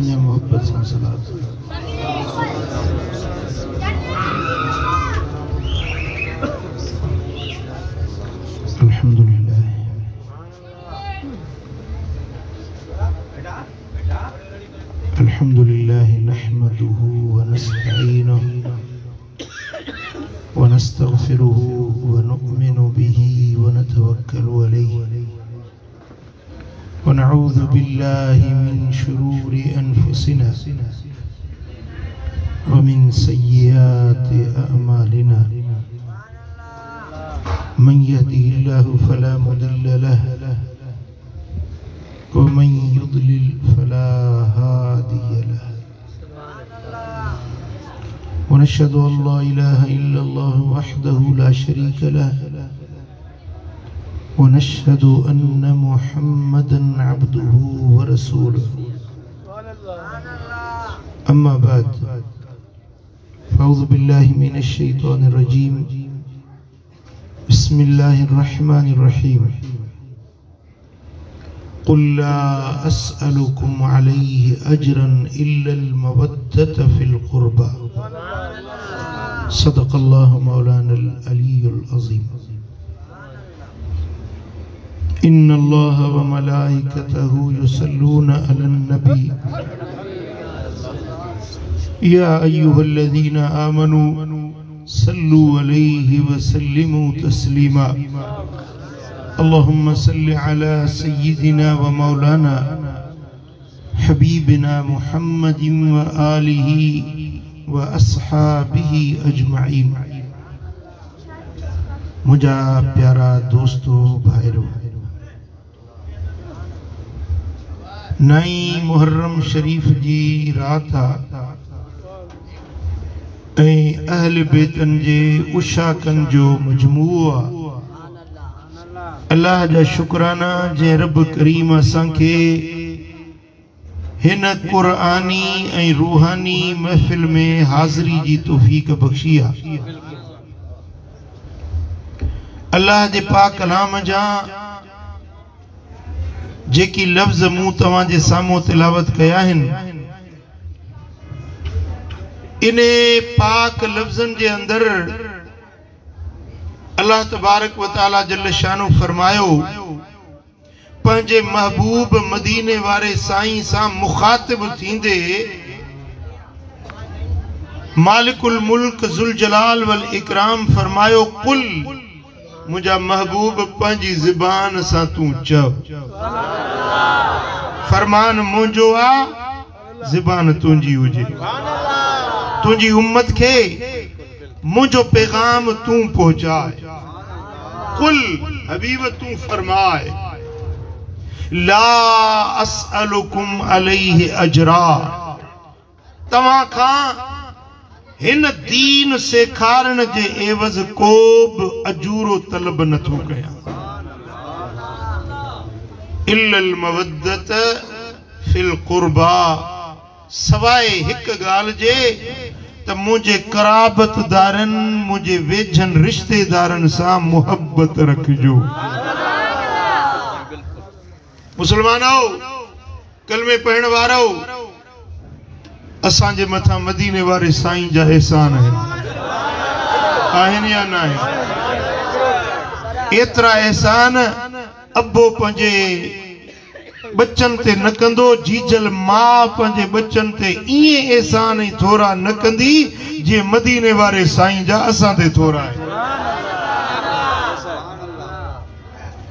अन्य मोहब्बत से सलात। अल्हम्दुलिल्लाह अल्हम्दुलिल्लाह नहमदुहु व नस्तईनुहु व नस्तगफिरुहु व नु'मिनु बिही व नतवक्कलु अलैहि व नऊज़ु बिल्लाहि मिन शुरूरि अनफुसिना व मिन सय्यिआति अअमालिना मन यहदिहिल्लाहु फला मुदिल्ल लहु व मन युद्लिल फला हादिय लहु व नशहदु अन ला इलाहा इल्लल्लाहु वहदहु ला शरीका लहु व नशहदु अन्न मुहम्मदन अब्दुहु व रसूलुहु अम्मा बाद फ़अऊज़ु बिल्लाहि मिनश शैतानिर रजीम बिस्मिल्लाहिर्रहमानिर्रहीम क़ुल ला अस्अलुकुम अलैहि अजरन इल्लल मवद्दत फ़िल क़ुरबा सदक़ल्लाहु मौलानल अलीयुल अज़ीम इन्नल्लाह व मलाइकतहु युसल्लूना अलन नबी या अय्युहल्लज़ीना आमनू सल्लु अलैहि व सल्लिमू तस्लीमा अल्लाहुम्मा सल्लि अला सय्यिदिना व मौलाना हबीबिना मुहम्मदिन व आलिहि व अस्हाबिहि अजमईन। मुझा प्यारा दोस्तों भाइरों, नई मुहर्रम शरीफ जी रात अहल बेतन जे उशाकन जो मजमूआ अल्लाह जा शुक्राना जे रब करीम असांखे हिन कुरानी ऐं रूहानी महफिल में हाज़री जी तौफीक बख्शी आहे। अल्लाह जे पाक कलाम जा जेकी लफ्ज़ मूं तव्हां जे साम्हूं तिलावत कया आहिनि, इने पाक लफ्ज़न जे अंदर अल्लाह तबारक व तआला जल्ल शानु फरमायो पंहिंजे महबूब मदीने वारे साईं सां मुखातिब थींदे मालिकुल मुल्क ज़ुल जलाल वल इकराम फरमायो कुल मुझा महबूब पंहिंजी ज़बान सां तू चव। फरमान मुंहिंजो आ, ज़बान तुंहिंजी हुजे। तुझी उम्मत के मुझो पैगाम तू पहुंचाए। कुल हबीब तू फरमाए ला अस्अलुकुम अलैहि अजरा, तवा खां हिन दीन सेखारण जे एवज़ को बि अजूरो तलब नथो कयां। इल्लल मवद्दत फिल क़ुरबा, सवाए हिक गाल जे त मुझे कराबतदारन मुझे वेझन रिश्तेदारन सां मोहब्बत रखजो। मुसलमानो, कलमे पढ़ण वारो, असां जे मथा मदीने वारे साईं जा एहसान आहिनि या न आहिनि? एतिरा एहसान अब्बो पंहिंजे बच्चन ते न कंदो, जीजल मां पंहिंजे बच्चन ते इए एहसान ही थोरा न कंदी जे मदीने वारे साईं जा असां ते थोरा है।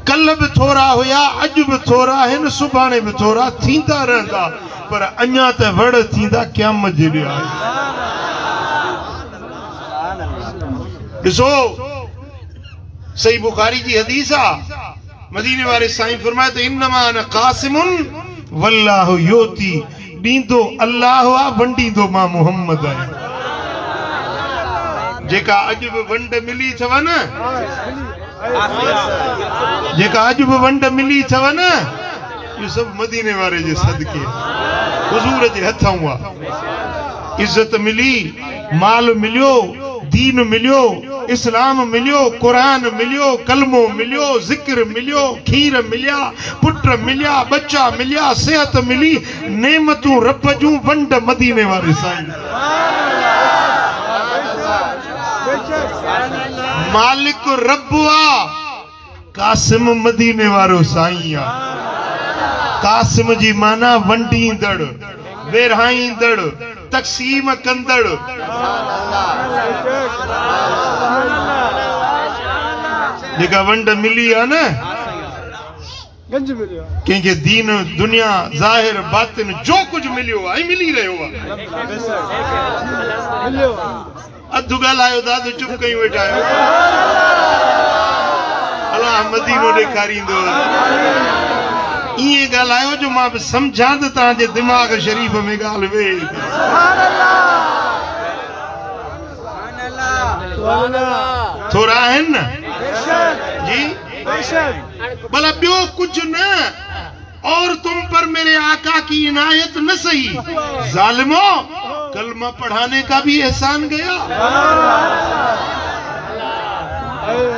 कल भी थोरा हुया, अज भी थोरा है, सुभाणे भी थोरा थींदा रहंदा, पर अञा त वड़ थींदा क़यामत जे ॾींहुं आहे। ॾिसो सही बुखारी जी हदीस आ, मदीने वाले साईं फरमाए तो इन्नमा अना कासिमुन वल्लाहु योती, दींदो अल्लाह आ, वंडींदो मां मोहम्मद है। जेका अज भी वंड मिली थव न, जेका अज भी वंड मिली थव न, ये सब मदीने वाले जे सदके हुजूर जे हथों आ। इज्जत मिली, माल मिलियो, दीन मिलियो, इस्लाम मिलियो, कुरान मिलियो, कलमो मिलियो, जिक्र मिलियो, खीर मिलिया, पुत्र मिलिया, बच्चा मिलिया, सेहत मिली, नेमतूं रब जूं वंड मदीने वारे साईं। मालिक रब आ, कासिम मदीने वारो साईं आ। कासिम जी माना वंडींदड़, विरहाईंदड़, तक़सीम कंदड़। जेका वंड मिली आहे न, कंहिंखे दीन दुनिया ज़ाहिर बातिन जो कुछ मिलियो आहे, मिली रहियो आहे। अधु ॻाल्हायो दादू, चुप कयूं वेठा आहियो। अलाह मदीनो ॾेखारींदो। इएं ॻाल्हायो जो मां बि सम्झां त तव्हांजे दिमाग़ शरीफ़ में ॻाल्हि वेहे। थोरा आहिनि न जी, भला ॿियो कुछ न। और तुम पर मेरे आका की इनायत न सही, जालिमो कलमा पढ़ाने का भी एहसान गया।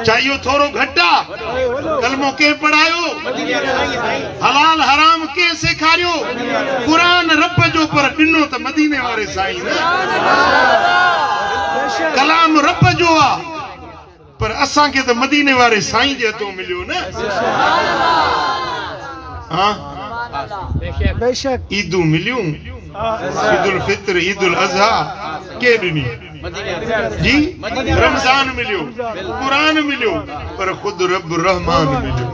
चाहिए थोरो घटा, कलमो के पढ़ायो, हलाल हराम के सेखारियो, कुरान रब जो पर ॾिनो त मदीने वारे साईं न। कलाम रब जो आ, पर असां के त मदीने वारे साईं जे हथों मिलियो न। हाँ बेशक ईदूं मिलियूं, ईदुल फित्र, ईदुल अज़हा के ॾिनी जी। रमज़ान मिलियो, कुरान मिलियो, पर खुद रब रहमान मिलियो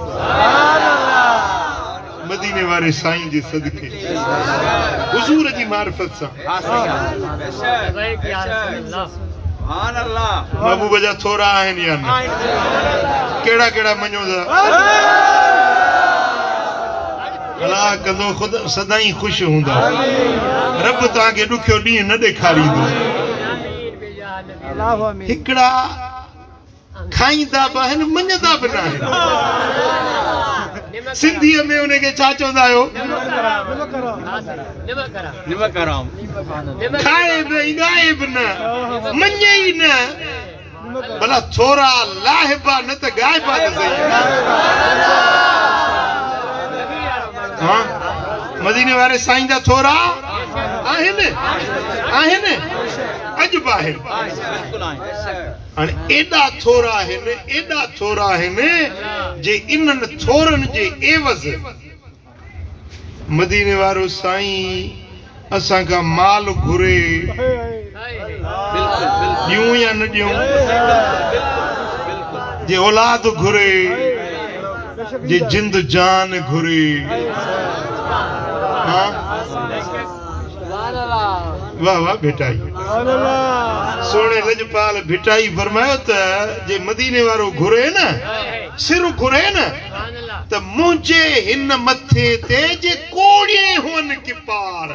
मदीने वारे साईं जे सदके, हुजूर जी मारिफत सां। महबूब जा थोरा आहिनि या न? कहिड़ा कहिड़ा मञो था? अलाह कंदो ख़ुदा सदाई ख़ुशि हूंदा। रब तव्हांखे ॾुखियो ॾींहुं न ॾेखारींदो। हिकिड़ा खाईंदा बि आहिनि, मञंदा बि न आहिनि। सिंधीअ में उनखे छा चवंदा आहियो? खाए बि ॻाए बि न, मञे ई न। भला थोरा लाहिबा न त ॻाइबा त सही। हाँ मदीने वारे साईं जा थोरा आहिनि, आहिनि अॼु बि आहिनि। हाणे एॾा थोरा आहिनि, एॾा थोरा आहिनि जे इन्हनि थोरनि जे एवज़ मदीने वारो साईं असां खां माल घुरे। ॾियूं या न ॾियूं? जे औलाद घुरे, जे जिंद जान घुरे। हाँ वाह वाह भिटाई, सोने लजपाल भिटाई फरमायो त जे मदीने वारो घुरे न, सिर घुरे न, त मुंहिंजे हिन मथे ते जे कोड़े हुअनि के पार।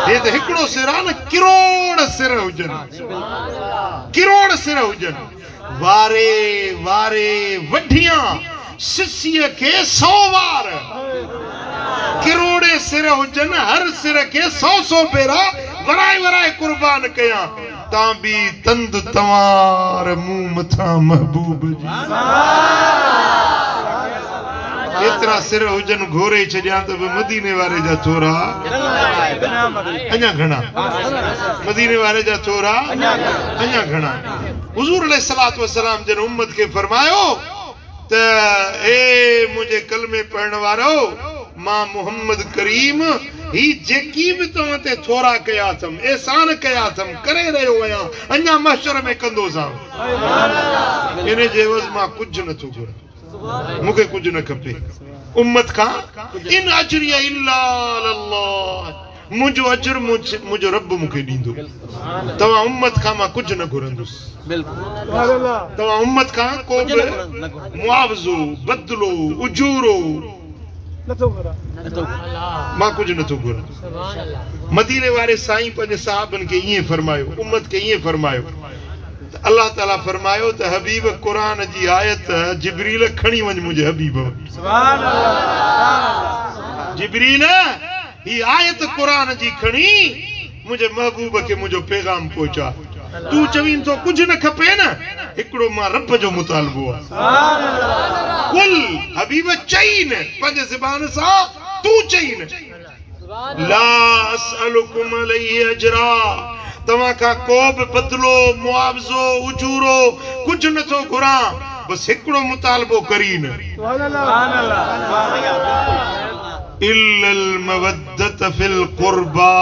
हे त हिकिड़ो सिर आहे न, किरोड़ सिर हुजनि, किरोड़ सिर हुजनि। वारे वारे वढियां सिसीअ खे 100 वार, किरोड़े सिर हुजनि, हर सिर खे 100 भेरा वराए वराए कुर्बान कयां। तां बि तंद तवार मुंह मथां महबूब जी। एतिरा सिर हुजनि घोरे छॾिया त बि मदीने वारे जा थोरा अञा घणा, मदीने वारे जा थोरा अञा घणा। हुज़ूर अलैहिस्सलातु वस्सलाम जन उम्मत खे फरमायो त ए मुंहिंजे कलमे पढ़ण वारो, मां मोहम्मद करीम ही जेकी बि तव्हां ते थोरा कया अथमि, एहसान कया अथमि, करे रहियो आहियां, अञा महशर में कंदोसां। इन जे एवज़ मां कुझु नथो घुरां, मूंखे कुझु न खपे उम्मत खां। इन अजरिया इल्ला अल्लाह, मुंहिंजो अजर मुंहिंजो रब मूंखे ॾींदो। तव्हां उम्मत खां मां कुझु न घुरंदुसि। तव्हां उम्मत खां को बि मुआवज़ो, बदिलो, उजूरो मां कुझु नथो घुरां। मदीने वारे साईं पंहिंजे साहबनि खे ईअं फरमायो, उम्मत खे ईअं फरमायो। अल्लाह ताला फरमायो त हबीब कुरान जी आयत जिब्रील खणी वञ मुंहिंजे हबीब। जिब्रील ही आयत कुरान जी खणी मुंहिंजे महबूब खे मुंहिंजो पैगाम पहुचा। तू चवीन तो कुछ न खपे न हिकड़ो मां रब जो मुतालबो कुल हबीब चईन पंज ज़बान सा तू चईन ला असअलुकुम अलैहि अजरा तवा का को भी बदलो मुआवजो उजूरो कुछ न तो घुरा बस हिकड़ो मुतालबो करीन इल्लल मवद्दत फिल कुर्बा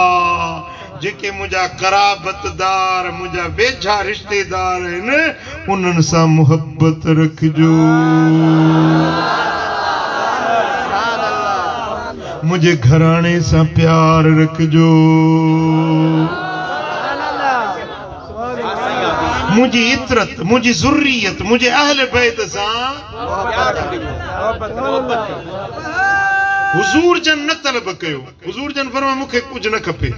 जेके मुझा कराबतदार मुझा वेझा रिश्तेदार हैं उन्हनि सां मोहब्बत रखजो मुझे घराने सां प्यार रखजो मुझी इतरत मुझी ज़ुर्रियत मुझे अहल बैत सां हुजूर जन न तलब कयो हुजूर जन फरमा मुखे कुछ न खपे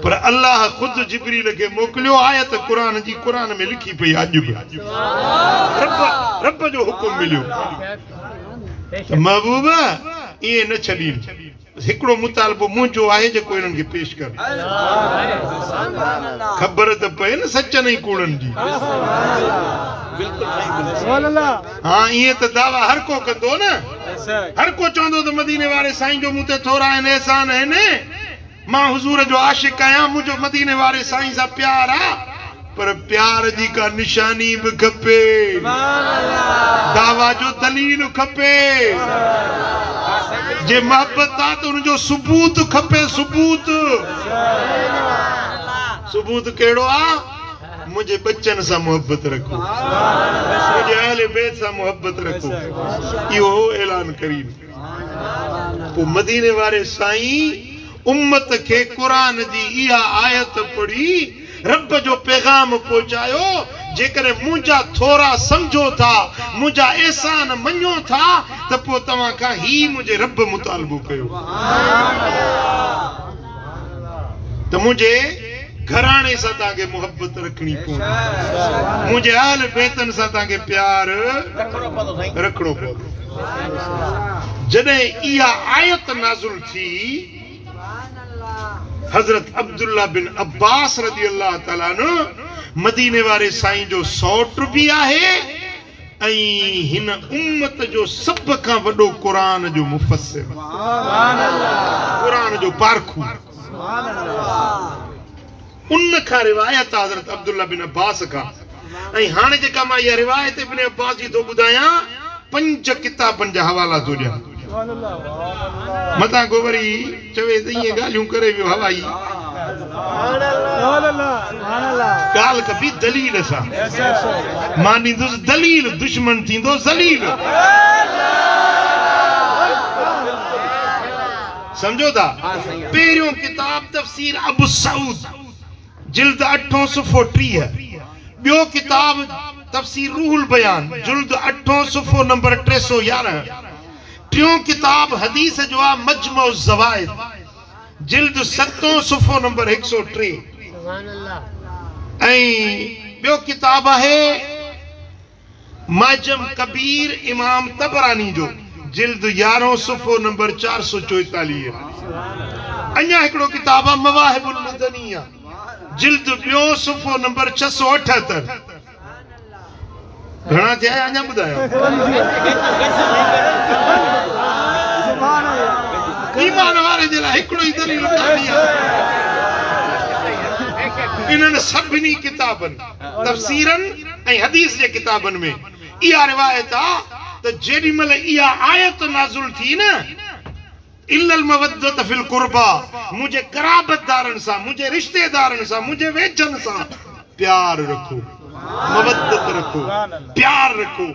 पर अल्लाह खुद जिब्रील के मोकलियो आयत कुरान जी कुरान में लिखी पई आज भी रब जो हुकुम मिलियो महबूबा ये न छलीन हिकड़ो मुतालबो मुंहिंजो आहे जेको इन्हनि खे पेश कर ख़बर त पए न सच नहीं कूड़न जी हाँ ये तो दावा हर को कंदो न हर को चवंदो त मदीने वारे साईं जो मूं ते थोरा आहिनि एहसान आहिनि मां हुजूर जो आशिक आहियां मुंहिंजो मदीने वारे साईं सां प्यार आहे पर प्यार जी का निशानी भी खपे दावा जो दलील खपे जे मोहब्बत आ तो उनजो सबूत खपे सबूत केड़ो आ मुझे बच्चन सा मोहब्बत रखो मुझे अहले बैत सा मोहब्बत रखो यो ऐलान करीन तो मदीने वारे साईं उम्मत के कुरान जी इहा आयत पढ़ी रब जो पैगाम पहुंचायो जेकर मुझा थोड़ा समझो था मुझा एहसान मनो था तो पो तवा का ही मुझे रब मुतालबो कयो तो मुझे घराने सा ताके मोहब्बत रखनी पवंदी मुझे अहल बैतन सा ताके प्यार रखणो पवंदो जॾहिं इहा आयत नाज़िल थी हजरत अब्दुल्ला बिन अब्बास रज़ी अल्लाह ताला अन्हु मदीने वारे साईं जो सौट भी आहे ऐं हिन उम्मत जो सब खां वॾो कुरान जो मुफ़स्सिर कुरान जो पारखू उन खां रिवायत हजरत अब्दुल्ला बिन अब्बास खां ऐं हाणे जेका मां इहा रिवायत इब्न अब्बास जी थो ॿुधायां 5 किताबनि जा हवाला थो ॾियां मता गोवरी चवे त इहे ॻाल्हियूं करे वियो हवाई ॻाल्हि कबी दलील सां मां ॾींदुसि दलील दुश्मन थींदो ज़लील समझो था पहिरियों किताब तफ़सीर अबू सऊद जिल्द 8 सुफ़ो 30 ॿियो किताब तफ़सीर रूहुल बयान जिल्द 8 सुफ़ो नंबर 311 टियों किताब हदीस जो आ मजमउ ज़वाइद जिल्द 7 सुफ़ो नंबर 103 ऐं ॿियो किताब आहे माजम कबीर इमाम तबरानी जो जिल्द 11 सुफ़ो नंबर 444 अञा हिकड़ो किताब आहे मवाहिबुल मदनिया जिल्द 2 सुफ़ो नंबर 678 घणा थिया अञा ॿुधायो ईमान वारे जे लाइ हिकड़ो ई दलील काफ़ी आहे इन्हनि सभिनी किताबनि तफ़सीरनि ऐं हदीस जे किताबनि में इहा रिवायत आहे त जेॾी महिल इहा आयत नाज़िल थी न इल्लल मवद्दत फिल कुर्बा मुझे कराबतदारनि सां मुझे रिश्तेदारनि सां मुझे वेझनि सां प्यार रखो मवद्दत रखो प्यार रखो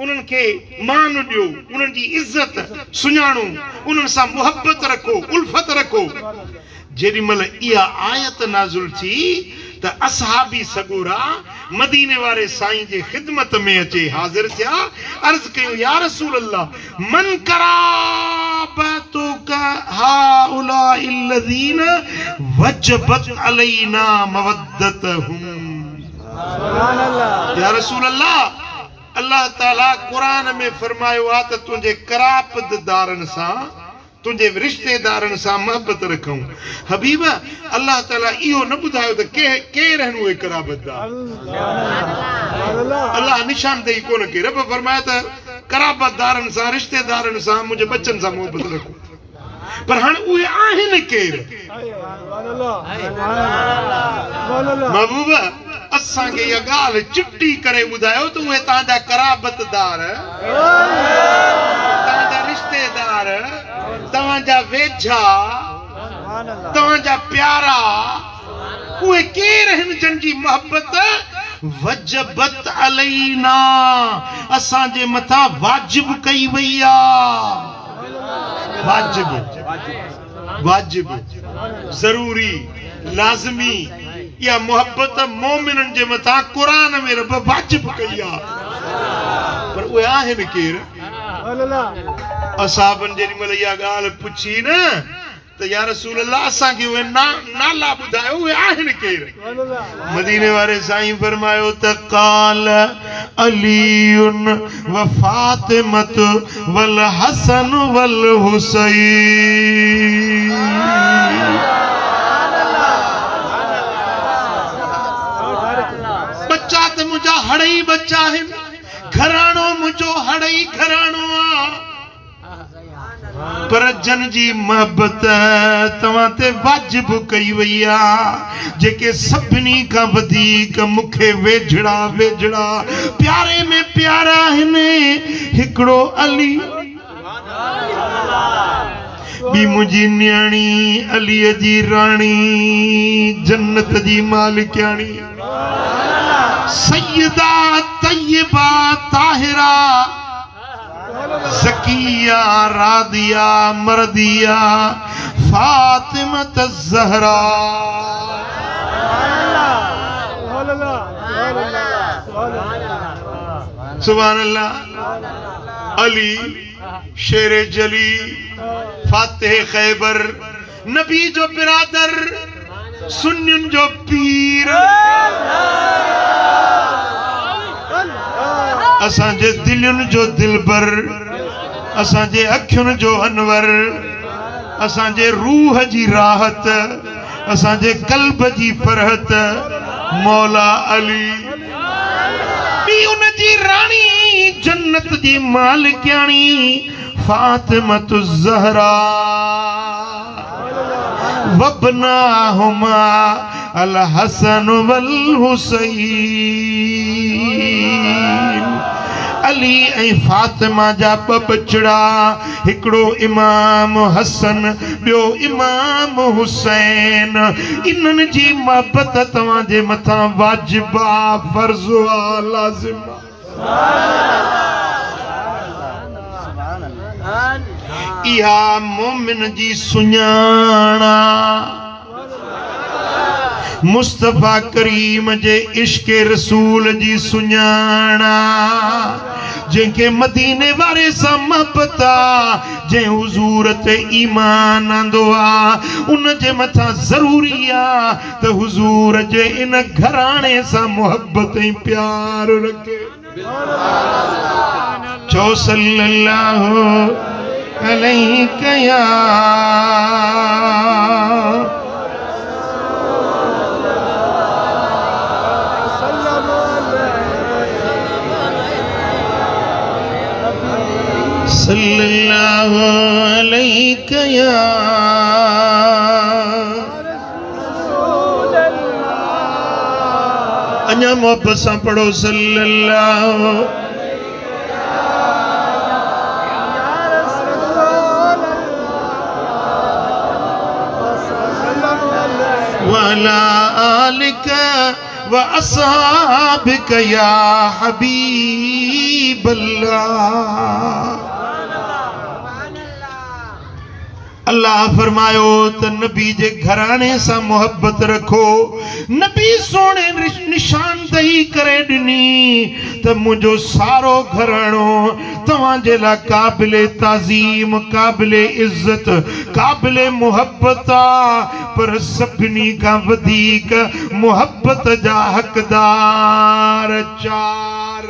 उन्हनि खे मान ॾियो उन्हनि जी इज़त सुञाणो उन्हनि सां मोहब्बत रखो उल्फत रखो जेॾी महिल इहा आयत नाज़िल थी त असहाबी सगोरा मदीने वारे साईं जे ख़िदमत में अचे हाज़िर थिया अर्ज़ कयो या रसूल अल्लाह मन कराबतुका हाउलाई अल्लज़ीन वजबत अलैना मवद्दतहुम या रसूल अल्लाह अल्लाह ताला कुरान में फरमायो आ त तुझे कराबतदारन सां तुझे रिश्तेदारन सा मोहब्बत रखूं। हबीबा अल्लाह ताला इहो न बुधायो त के रहनु ए कराबतदार। अल्लाह निशानदेही कोन के रब फरमाया त कराबतदारन सा रिश्तेदारन सा मुझे बच्चन सा मोहब्बत रखूं। पर हाणे उहे आहिनि केर? महबूबा असां के इहा ॻाल्हि चिट्टी करे ॿुधायो त उहे तव्हांजा कराबतदार, तव्हांजा रिश्तेदार, तव्हांजा वेझा, तव्हांजा प्यारा उहे केर आहिनि जंहिंजी मोहब्बत वजबत अलैना असांजे मथां वाजिब कई वई आहे। वाजिब वाजिब जरूरी लाज़मी या मोहब्बत मोमिनन जे मथां कुरान में रब वाजिब कई आहे। पर उहे आहिनि केर? असहाबन जेॾी महिल इहा ॻाल्हि पुछी न त या रसूल अल्लाह असांखे उहे नाला ॿुधायो उहे आहिनि केर? मदीने वारे साईं फरमायो त क़ाल अलीयुन व फातिमत वल हसन वल हुसैन। बच्चा त मुंहिंजा हड़ई बच्चा आहिनि, घराणो मुंहिंजो हड़ई घराणो आहे। पर जन जी मोहब्बत तव्हां ते वाजिब कई वई आहे। जेके सभिनी खां वधीक मूंखे वेझड़ा वेझड़ा प्यारे में प्यारा आहिनि हिकिड़ो अली, ॿी मुंहिंजी न्याणी अलीअ जी राणी जन्नत जी मालिकाणी सैयदा तय्यबा ताहिरा ज़किया रादिया मर्दिया फातिमा ज़हरा। सुभान अल्लाह। अली शेरे जली, फातिह खैबर, नबी जो बिरादर, सुन्नियुनि जो पीर, असांजे दिलयुनि जो दिलबर, असांजे अखियुनि जो अनवर, असांजे रूह जी राहत, असांजे कल्ब जी फरहत मौला अली। ॿी उन जी राणी जन्नत जी मालिकाणी फातिमा ज़हरा। वबनाहुमा अल हसन वल हुसैन। अली ऐं फातिमा जा ॿ बचड़ा, हिकिड़ो इमाम हसन ॿियो इमाम हुसैन। इन्हनि जी मोहब्बत तव्हांजे मथां वाजिब आहे, फर्ज़ आहे, लाज़िम आहे। इहा मोमिन जी सुञाण मुस्तफा करीम जे इश्क़ रसूल जी सुञाण, जंहिंखे मदीने वारे सां मोहब्बत आहे, जंहिं हुज़ूर ते ईमान आंदो आहे, उन जे मथां ज़रूरी आहे त हुज़ूर जे इन घराणे सां मोहब्बत ऐं प्यार रखे। चो सल्लल्लाहु अलैहि या सल्लल्लाहु अलैहि या अञा मोहब्बत सां पढ़ो सल्लल्लाहु वअला आलिका व अस्हाबिका या हबीबल्लाह। अल्लाह फरमायो त नबी जे घराणे सां मोहब्बत रखो। नबी सोने निशानदेही करे ॾिनी त मुंहिंजो सारो घराणो तव्हांजे लाइ क़ाबिले ताज़ीम, क़ाबिले इज़त, क़ाबिले मोहब्बत आहे। पर सभिनी खां वधीक मोहब्बत जा हक़दार चार।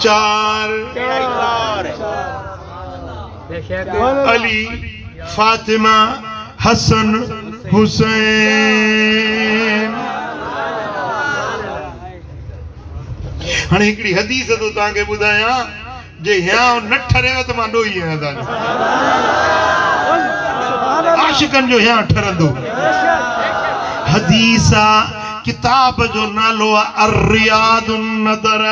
चार अली फातिमा हसन हुसैन। हाँ हिकड़ी हदीस तो ताके बुधाया जे यहाँ न ठरेव तो मां डोई आया था आशिकन जो यहाँ ठरंदो। हदीसा किताब जो नालो अर्रियादुन नदर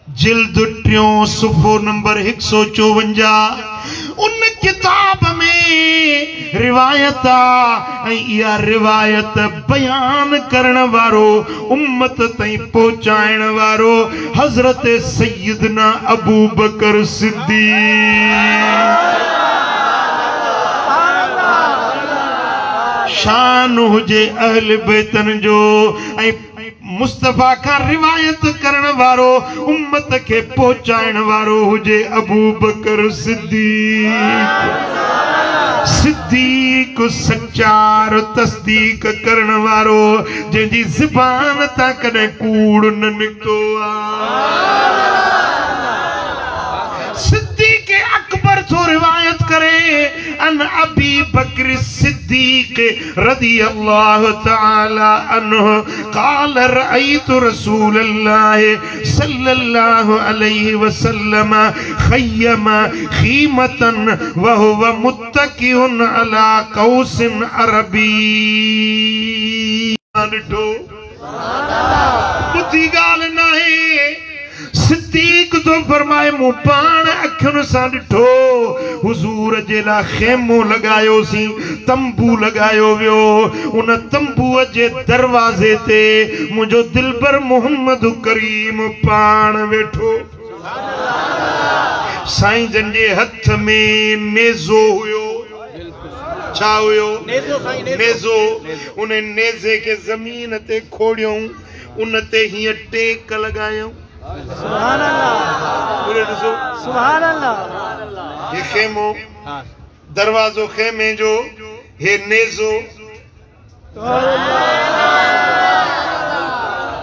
जिल्द 3 सुफ़ो नंबर 154। उन किताब में रिवायत या रिवायत बयान करण वारो उम्मत ताईं पहुंचाइण वारो हजरत सैयदना अबू बकर सिद्दीक़ शान हुजे अहल बैतन जो मुस्तफा का रिवायत करण वारो उम्मत के पहुंचाइण वारो हुजे अबू बकर सिद्दीक सच्चार तस्दीक करण वारो जंहिंजी ज़बान तां कॾहिं कूड़ न निकतो सिद्दीक अकबर तो रिवायत करे अन अबी बकर सिद्दीक रदी अल्लाह ताला अन्हु क़ाल रअयतु रसूलल्लाह सल्लल्लाहु अलैहि वसल्लम खय्यम खीमतन व हुवा मुत्तकिउन अला कौसिन अरबी। बुधी गाल नाहे सिद्दीक तो फरमाए मु पान अखियुन सां ॾिठो हुजूर जे लाइ खेमो लगायो सी तंबू लगायो वियो उन तंबूअ जे दरवाजे ते मुंहिंजो दिलबर मोहम्मद करीम पान वेठो। साईं जन जे हथ में नेज़ो हुयो। छा हुयो? नेज़ो। उन नेज़े के ज़मीन ते खोड़ियऊं उन ते हीअं टेक लगायूं। सुभान अल्लाह सुभान अल्लाह। ये खेमो दरवाजो खेमे जो हे नेज़ो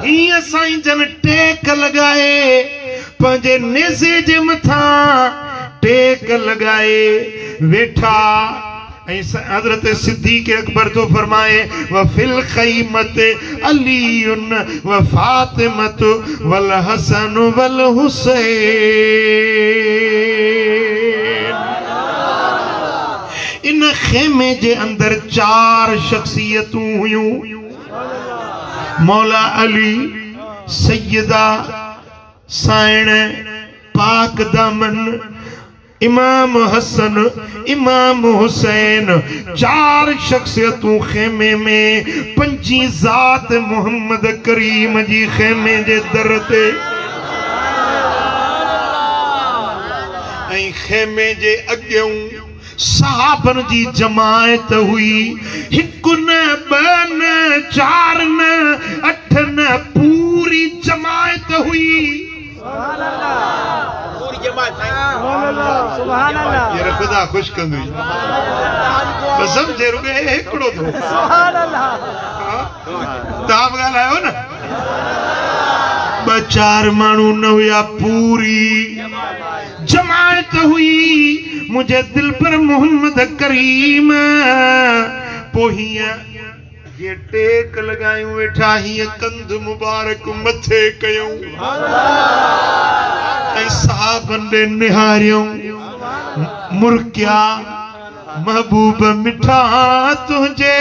हीअं साईं जन टेक लगाए पंहिंजे नेज़े जे मथां टेक लगाए वेठा। हजरत सिद्दीक अकबर तो फरमाए वफिल खैमत अलीउन व फातिमत वल हसन वल हुसैन। इन खेमे जे अंदर 4 शख्सियतूं हुयूं। मौला अली, सैयदा साइण पाक दामन, इमाम हसन, इमाम हुसैन। 4 शख्सियतूं खेमे में। 5 ज़ात मोहम्मद करीम जी खेमे जे दर ते। खेमे जे अॻियों सहाबन जी जमायत हुई। 1 न 2 न 4 न 8 न पूरी जमायत हुई। ये खुदा खुश कंदुई बस समझे रुके एकड़ो तो सुभान अल्लाह ताब गालायो न 2-4 मानू न हुया पूरी जमायत हुई। मुझे दिल पर मोहम्मद करीम पोहिया ये टेक लगायूं वेठा हीअं कंध मुबारक मथे कयूं साहबन ने निहारियों मुर्किया महबूब मिठा तुझे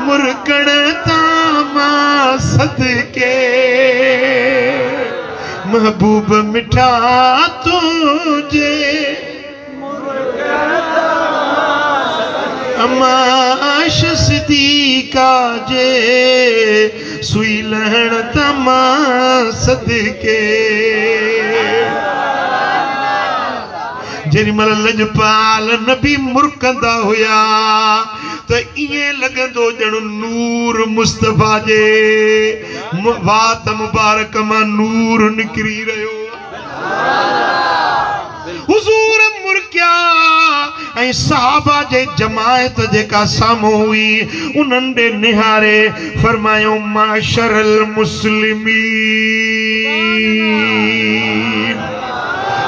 मुर्कण तामा सदके महबूब मिठा तुझे अमाश सिद्दीका जे सुई लहण तमा सदके। जेरी मल लजपाल नबी मुर्कंदा हुया तो इए लगंदो जणो नूर मुस्तफा जे वात मुबारक मां नूर निकरी रहियो। हुजूर मुर्किया ऐं सहाबा जे जमायत जेका साम्हूं हुई उन्हनि ॾे निहारे फरमायो माशरल मुस्लिमीन,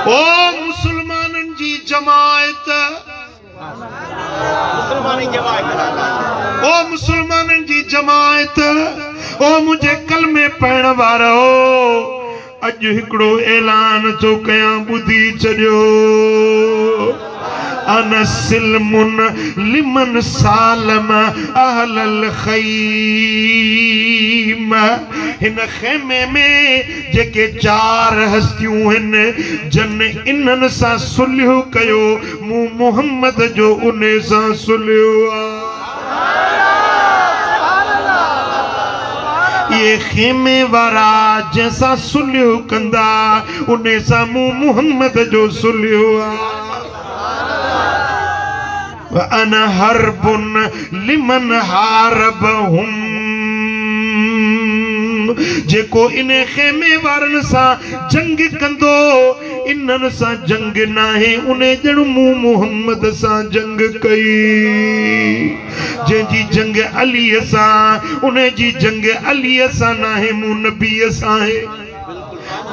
ओ मुसलमाननि जी जमायत, ओ मुसलमाननि जी जमायत, ओ मुझे कलमे पढ़ण वारो, अज हिकड़ो ऐलान तो कयां ॿुधी छॾियो। अना सिल्मुन लिमन सालम अहलल खैम, हिन खेमे में जेके 4 हस्तियूं आहिनि जन इन्हनि सां सुलह कयो, मूं मुहम्मद जो उन सां सुलह आहे। ये खेमे वारा जैसा सुलह कंदा उन सां मूं मुहम्मद जो सुलह आहे। अना हरबुन लिमन हारबहुम, जेको इन खेमे वारनि सां जंग कंदो इन्हनि सां जंग नाहे, उन ॼण मूं मुहम्मद सां जंग कई। जंहिंजी जंग अलीअ सां उन जी जंग अलीअ सां नाहे, मूं नबीअ सां आहे।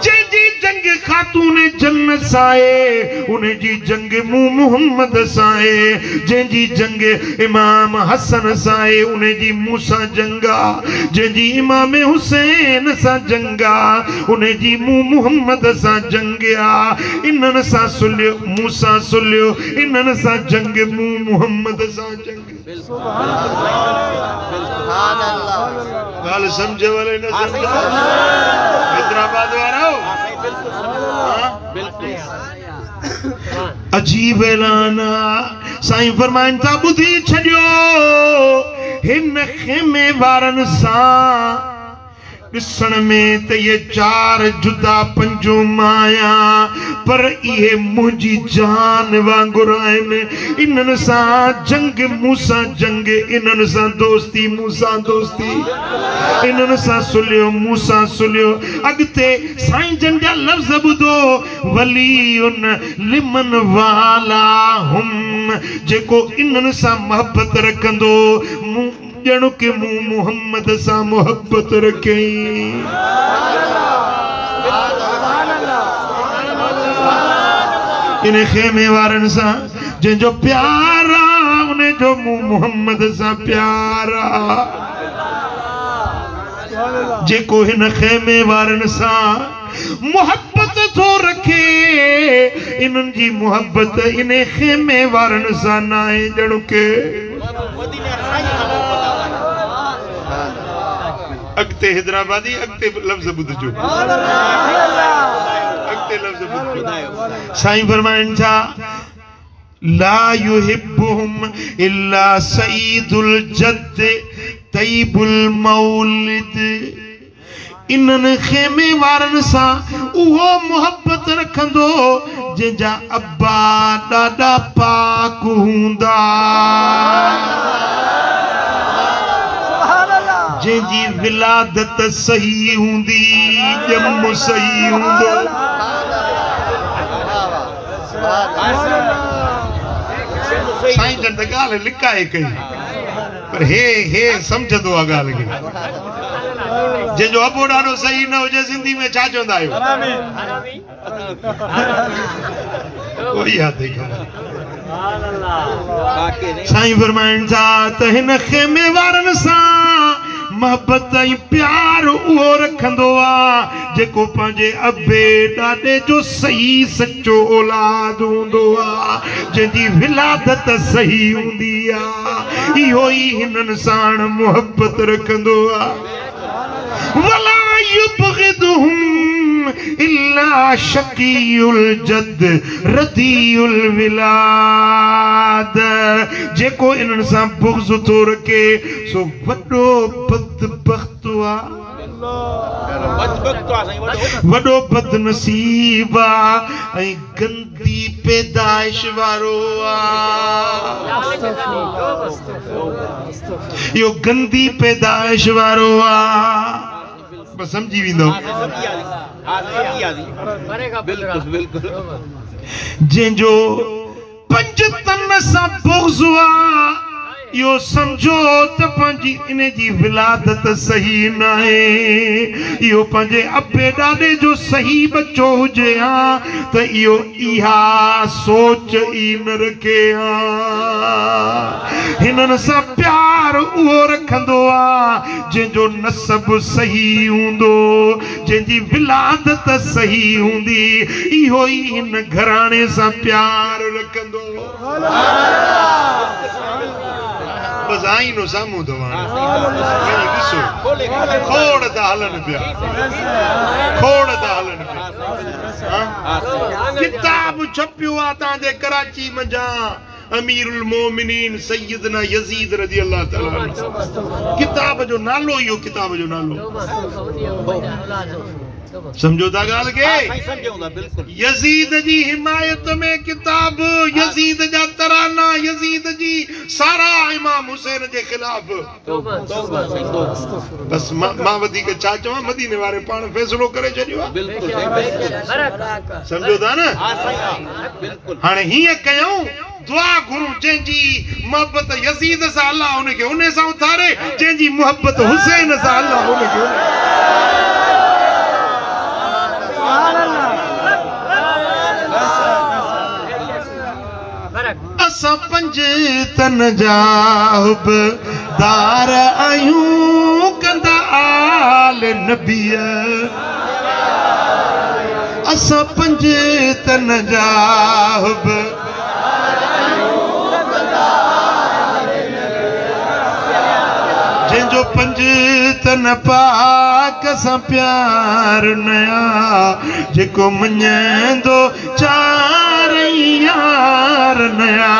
जंहिंजी जंग खातून जन्नत सां आहे उन जी जंग मूं मुहम्मद सां आहे। जंहिंजी जंग इमाम हसन सां आहे उन जी मूं सां जंग आहे। जंहिंजी इमाम हुसैन सां जंग आहे उन जी मूं मुहम्मद सां जंग आहे। इन्हनि सां सुलियो मूं सां सुलियो, इन्हनि सां जंग मूं मुहम्मद सां जंग। ॻाल्हि सम्झ वारे न सम्झ हैदराबाद वारा अजीब ऐलान साईं फरमाइनि था ॿुधी छॾियो। हिन खेमे वारनि सां ॾिसण में त ये 4 जुदा पंजो माया, पर इहे मुंहिंजी जान वांगुरु आहिनि। इन्हनि सां जंग मूं सां जंग, इन्हनि सां दोस्ती मूं सां दोस्ती, इन्हनि सां सुलियो मूं सां सुलियो। अॻिते साईं जन जा लफ़्ज़ ॿुधो, वलीयुन लिमन वाला हुम, जेको इन्हनि सां मोहब्बत रखंदो ॼण के मूं मुहम्मद सां मोहब्बत रखई। इन खेमे वारनि सां जंहिंजो प्यार आहे उन जो मूं मुहम्मद सां प्यार आहे। जेको हिन खेमे वारनि सां मोहब्बत थो रखे इन्हनि जी मोहब्बत इन खेमे वारनि सां न आहे। ॼण के अॻिते हैदराबादी अॻिते लफ़्ज़ ॿुधजो, अॻिते लफ़्ज़ ॿुधजो। साईं फरमाइनि था ला युहिब्बुहुम इल्ला सईदुल जद्द तय्यिबुल मौलिद। इन्हनि खेमे वारनि सां उहो मोहब्बत रखंदो जंहिंजा अब्बा ॾाढा पाक हूंदा, जंहिंजी विलादत सही हूंदी, ॼम सही हूंदो। साईं जन त ॻाल्हि लिकाए कई, पर हे सम्झंदो आहे ॻाल्हि खे। जंहिंजो अबो ॾाढो सही न हुजे सिंधी में छा चवंदा आहियो? कोई यादि साईं फरमाइनि था त हिन खेमे वारनि सां मोहब्बत ऐं प्यार उहो रखंदो आहे जेको पंहिंजे अबे ॾाॾे जो सही सचो औलाद हूंदो आहे, जंहिंजी विलादत सही हूंदी आहे। इहो ई हिननि सां मोहब्बत रखंदो आहे। वला युबग़िदुहुम इल्ला शकीयुल जद रदीयुल विलाद। जेको इन्हनि सां बुग़्ज़ थो रखे सो वॾो बदबख्त आहे, वॾो बदनसीब आहे ऐं गंदी पैदाइश वारो आहे। इहो गंदी पैदाइश वारो आहे। बस समझी वेंदो। जंहिंजो पंज तन सा बुग़्ज़ यो समझो त पंजी इन जी विलादत सही न है। यो पंजे अबे डाडे जो सही बच्चो हुजे हां त यो इहा सोच ई न रखे हां। हिनन सा प्यार उहो रखंदो आ जंहिंजो नसब सही हूंदो, जंहिंजी विलादत सही हूंदी, इहो ई हिन घराणे सां प्यार रखंदो। बजाई नो सामू दवाने ॾिसो खोड़ ता हलन पिया, खोड़ ता हलन पिया। किताब छपियो आ तांजे कराची मंझा अमीरुल मोमिनीन सैयदना यजीद रज़ी अल्लाह ताला अन्हु। किताब जो नालो इहो, किताब जो नालो समझो था गाल के? यजीद जी हिमायत में किताब, यजीद जा तराना, यजीद जी सारा इमाम हुसैन के खिलाफ। बस मां वधी के छा चवां, मदीने वारे पाण फैसलो करे छॾियो आहे। समझो था न? हाणे हीअं कयूं, दुआ घुरूं जंहिंजी मोहब्बत यजीद सां अल्लाह उनखे उन सां उथारे, जंहिंजी मोहब्बत हुसैन सां अल्लाह उनखे। असां पंज तन जा हुबदार आहियूं, कंदा आल नबीअ। असां पंज तन जा जंहिंजो पंज तन पाक सां प्यार नया, जेको मञंदो चार यार नया।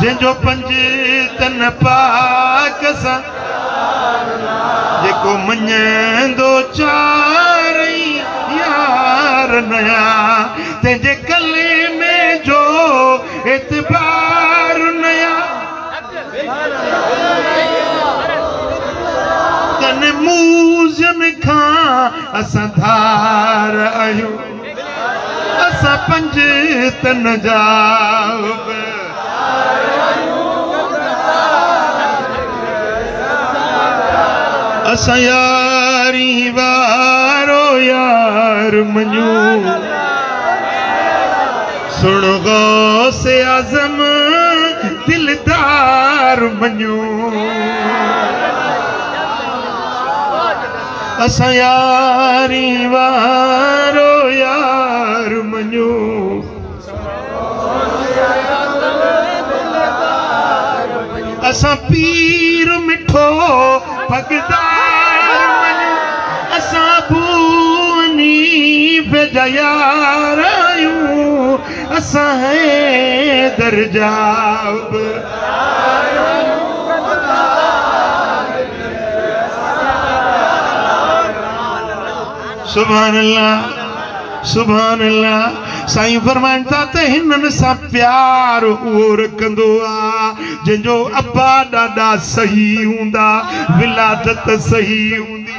जंहिंजो पंज तन पाक सां, जेको मञंदो चार यार नया, तंहिंजे गले में जो एतबार नया। तन मूजन खां असां धार आहियूं, असां पंज तन जा। असां यारी वारो यार मञूं, सुन गौसे आज़म दिलदार मञूं। असां यारी वारो यार मञूं, असां पीर मिठो पगदार मञूं। असां बूनी बेजा यार आहियूं, असां हैदर जा। सुभान अल्लाह, सुभान अल्लाह। साईं फरमाइनि था त हिननि सां प्यार उहो रखंदो आहे जंहिंजो अब्बा ॾाॾा सही हूंदा, विलादत सही हूंदी।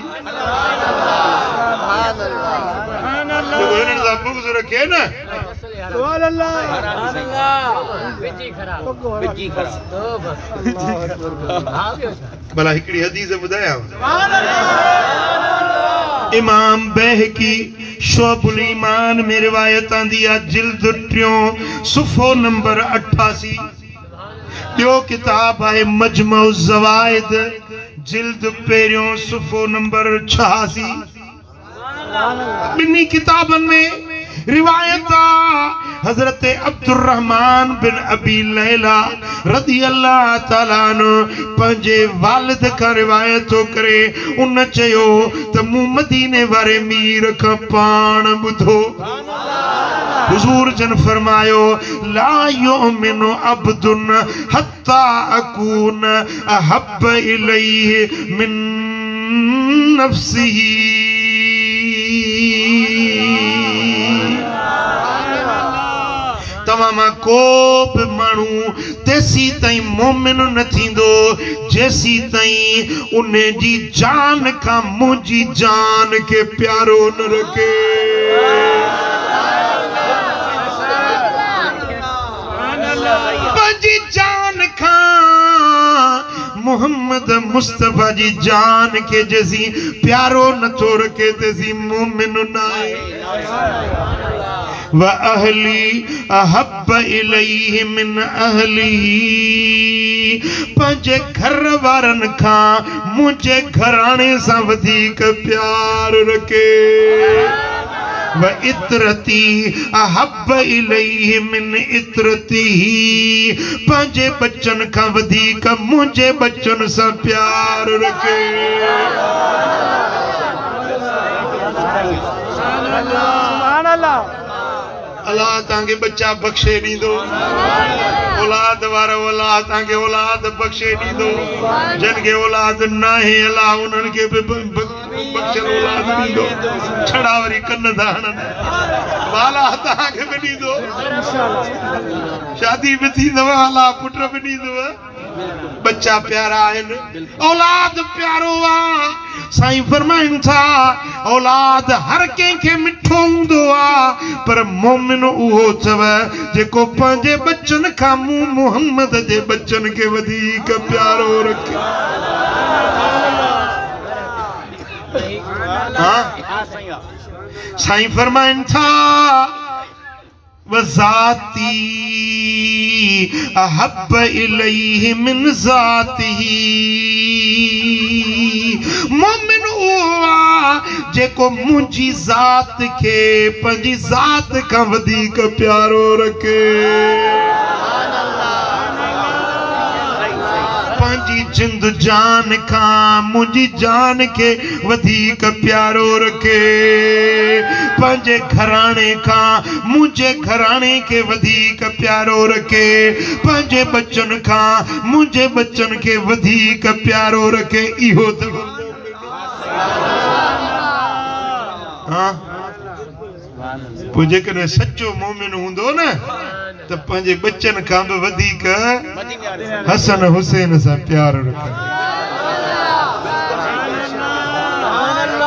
हिननि सां बुग़्ज़ रखे न, भला हिकिड़ी हदीस ॿुधायां। इमाम बहकी शोबुल ईमान में रिवायत आंदी आ, जिल्द 3 सुफ़ो नंबर 88। ॿियो किताब आहे मजमउ ज़वाइद, जिल्द 1 सुफ़ो नंबर 86। ॿिन्ही किताबनि में रिवायत हजरत अब्दुर्रहमान बिन अबी लैला रज़ी अल्लाह ताला अन्हु पंहिंजे वालिद खां रिवायत थो करे। उन चयो त मूं मदीने वारे मीर खां पाण ॿुधो, हुज़ूर जन फरमायो, ला युमिनु अब्दुन हत्ता अकून अहब इलैहि मिन नफ्सिही। तव्हां मां को बि माण्हू तेसी ताईं मोमिन न थींदो जेसी ताईं उन जी जान खां मुंहिंजी जान खे प्यारो न रखे। पंहिंजी जान खां मोहम्मद मुस्तफा जी जान के जैसी प्यारो नथो रखे तेसी मोमिन नाए व अहली अहब इलैहि मिन अहली पंहिंजे घर वारनि खां मुंहिंजे घराणे सां वधीक प्यार रखे व इतरती अहब इलैहि मिन इतरती पंहिंजे बच्चन खां वधीक मुंहिंजे बच्चन सां प्यार रखे अल्लाह तांगे बच्चा बख्शे दींदो औलाद वारा औलाद तांगे औलाद बख्शे दींदो जन के औलाद ना है अल्लाह उन्हन के बख्शल औलाद दींदो छड़ावरी कन्न दाहन वाला तांगे भी दींदो शादी भी थींदो अल्लाह पुत्र भी दींदो बच्चा प्यारा है औलाद प्यारो आ साईं फरमाइन था औलाद हर कंहिंखे मिठो हूंदो आ पर मोमिन उहो अथव जेको पंहिंजे बच्चन खां मोहम्मद जे बच्चन के वधीक प्यारो रखे साईं फरमाइन था वज़ाती अहब इलैहि मिन ज़ातिही मोमिन उहा जेको मुंहिंजी ज़ात के पंहिंजी ज़ात खां वधीक प्यारो रखे पंहिंजी जिंद जान खां मुंहिंजी जान के वधीक प्यारो रखे पंहिंजे घराणे खां मुंहिंजे घराणे के वधीक प्यारो रखे पंहिंजे बच्चन खां मुंहिंजे बच्चन के वधीक प्यारो रखे इहो त हाँ पोइ जेकॾहिं सचो मोमिन हूंदो न त पंहिंजे बच्चन खां बि वधीक हसन हुसैन सां प्यार रखे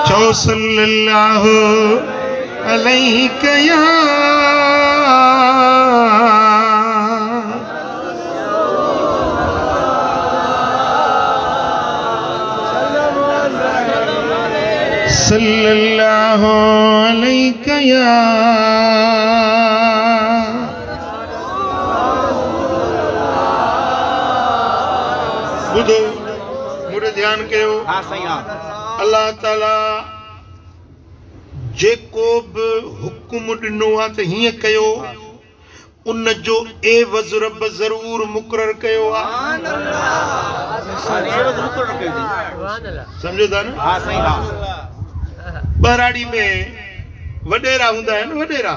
चओ सल्लल्लाहु अलैहि कया सल्लल्लाहु अलैहि कया बुधो मुझे ध्यान कयो अल्लाह ताला जेको बि हुकुम ॾिनो आहे त हीअं कयो उन जो एवज़ रब ज़रूर मुक़रर कयो आहे समझो था न बराड़ी में वडेरा हूंदा आहिनि वडेरा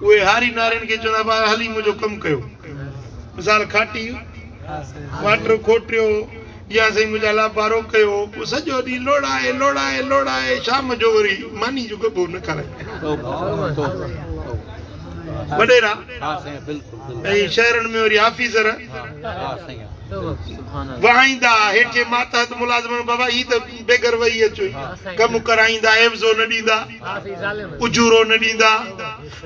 उहे हारी नारनि खे चवंदा भाई हली मुंहिंजो कमु कयो मिसाल खाटी वाटर खोटियो या सही मुंहिंजा लापारो कयो पोइ सॼो ॾींहुं लोड़ाए लोड़ाए लोड़ाए शाम जो वरी मानी जो कबो न करे वडेरा ऐं शहरनि में वरी ऑफिसर वहाईंदा हेठे माता मुलाज़िम बाबा ही त बेगर वही अचो कम कराईंदा एवज़ो न ॾींदा उजूरो न ॾींदा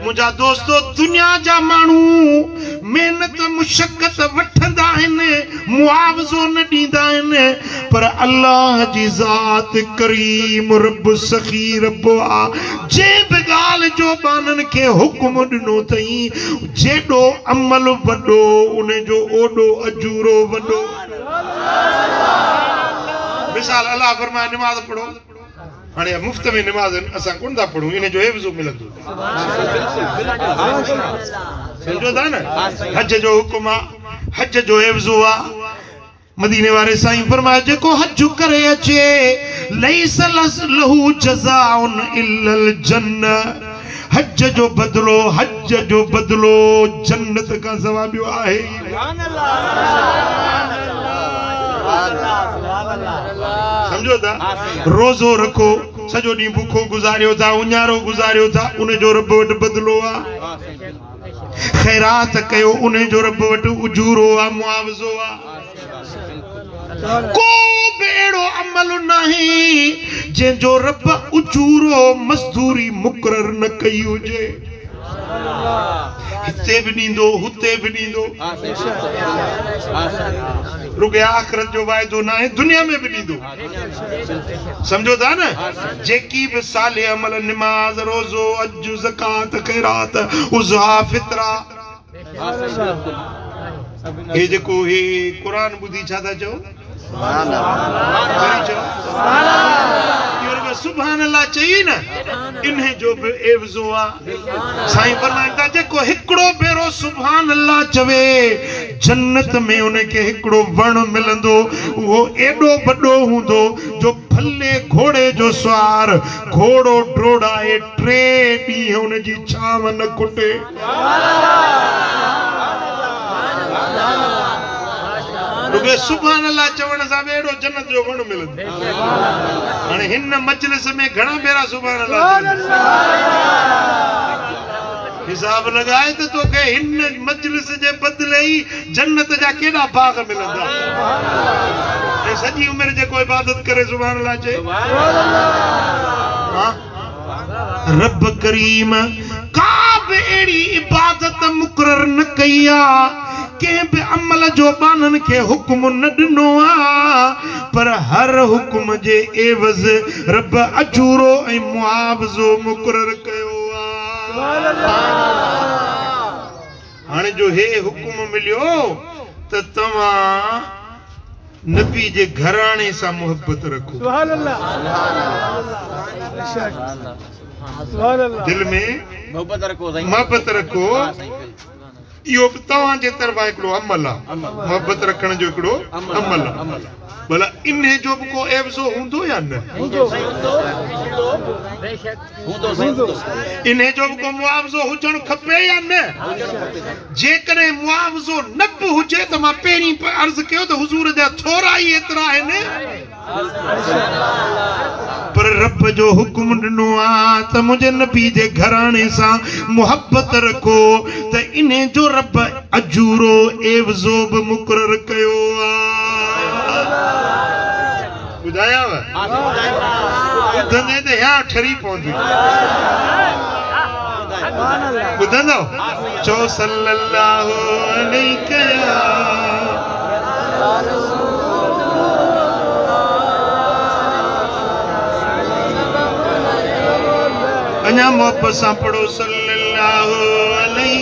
मुंहिंजा दोस्तो दुनिया जा माण्हू मेहनत मुशक्क़त वठंदा आहिनि मुआवज़ो न ॾींदा आहिनि पर अल्लाह जी ज़ात करीम रब सखी रब आ जे बि ॻाल्हि जो बाननि खे हुकुम ॾिनो अथई जेॾो अमल वॾो उन जो ओॾो अजूरो वॾो मिसाल अल्लाह फरमाए निमाज़ पढ़ो हाणे मुफ्त में निमाज़ असां कोन था पढ़ूं इन जो हिफ्ज़ मिलंदो समझो था न हज जो हुकुम आहे हज जो हिफ्ज़ आहे मदीने वारे साईं फरमाए जेको हज करे अचे लैस लहू जज़ाउन इल्लल जन्नत हज जो बदलो जन्नत का सवाब आहे समझो था रोज़ो रखो सॼो ॾींहुं भूखो गुज़ारियो था उन्यारो गुज़ारियो था उन जो रब वटि बदलो आहे खैरात कयो उन जो रब वटि उजूरो आहे मुआवज़ो आहे को बेड़ो अमल नहीं जंहिंजो रब उजूरो मज़दूरी मुक़रर न कई हुजे हिते भी नींदो हुते भी नींदो रुके आखिरत जो वायदो ना है दुनिया में भी नींदो समझो था ना जेकी भी साले अमल नमाज रोजो अज ज़कात खैरात उज़ा फितरा ये जेको हे कुरान बुधी छा था चो सुभान अल्लाह चाहिए ना इन्हें जो भी एवज़ो आ साईं फरमाइंदा जेको हिकड़ो बेरो सुभान अल्लाह चवे जन्नत में उनके हिकड़ो वण मिलंदो वो एडो बड़ो हुंदो जो भले घोड़े जो सवार घोड़ो ड्रोड़ाए 3 ॾींहं उन जी छाव न खुटे रुगे सुभान अल्लाह चवण सां एडो जन्नत जो वण मिलंदो हाणे हिन मजलिस में घणा बेरा सुभान अल्लाह हिसाब लगाए तो तोखे हिन मजलिस जे बदले ही जन्नत जा केड़ा बाग मिलंदा ए सजी उम्र जे कोई इबादत करे सुभान अल्लाह चे हां रब करीम का भी एड़ी इबादत मुकरर न कईया के भी अमल जो बानन के हुक्म न दिनो पर हर हुक्म जे एवज रब अजूरो ए मुआवजो मुकरर कयो हाने जो हे हुक्म मिलियो त तवा नबी जे घराने सा मोहब्बत रखो सुभान अल्लाह सुभान अल्लाह दिल में मोहब्बत रखो यो तवा जे तरफा एकड़ो अमल आ मोहब्बत रखण जो एकड़ो अमल आ भला इन्हे जो को एवज़ो हुंदो या न इन्हे जो को मुआवज़ो हुजण खपे या न जे करे मुआवज़ो न भी हुजे त मां पेरी अर्ज कयो त हुजूर जा थोरा ही एतरा आहिनि पर रब जो हुक्म दिनो आ त मुझे नबी जे घराने सा मोहब्बत रखो त इन्हे जो रब अजूरो एवज़ो भी मुकरर कयो आ बुधाया बुधंदे ते या ठरी पहुंची बुधंदो चो सल्लल्लाहु अलैहि अन्या मोहब्बत सां पढ़ो सल्लल्लाहु अलैहि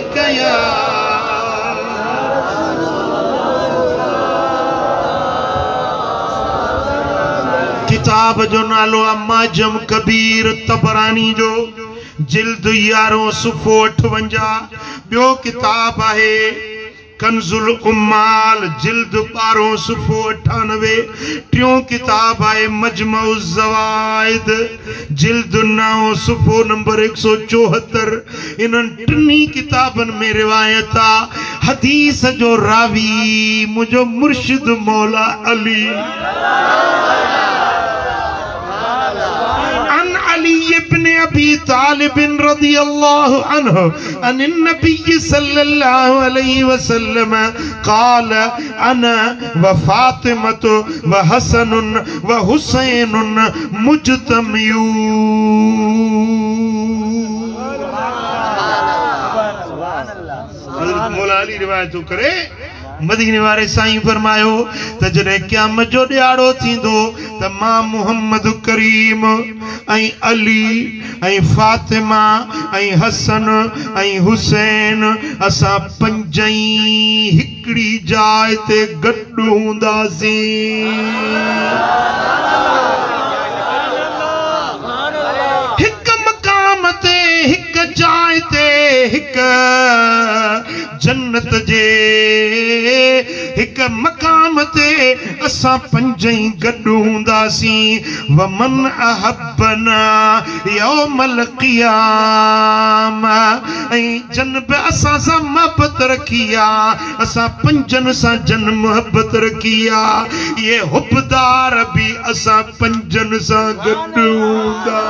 किताब जो नालो अम्माजम कबीर तबरानी जो जिल्द 11 सुफ़ो 58 बियो किताब है कंजुल उम्माल जिल्द 12 सुफ़ो 98 टियों किताब है मजमउ ज़वाइद जिल्द 9 सुफ़ो नंबर 174 इन टिनी किताबन में रिवायत आ हदीस जो रावी मुझो मुर्शिद मौला अली अली इब्न अबी तालिब रज़ियल्लाहु अन्हु अन नबी सल्लल्लाहु अलैहि वसल्लम क़ाल अना व फातिमतु व हसनुन व हुसैनुन मुजतमियू मौला अली रिवायत करे मदीने वाले साईं फरमायो त जॾहिं क़यामत जो ॾियारो थींदो त मां मुहम्मद करीम ऐं अली ऐं फातिमा ऐं हसन ऐं हुसैन असां पंजई हिकड़ी जाइ ते गॾु हूंदासीं हिक मक़ाम ते हिक जाइ ते हिक जन्नत जे हिक मकाम ते असां पंजई गॾु हूंदासीं वमन अहबना यौमल क़ियाम ऐं जन बि असां सां मोहब्बत रखी आहे असां पंजनि सां जन मोहब्बत रखी आहे ये हुबदार भी असां पंजनि सां गॾु हूंदा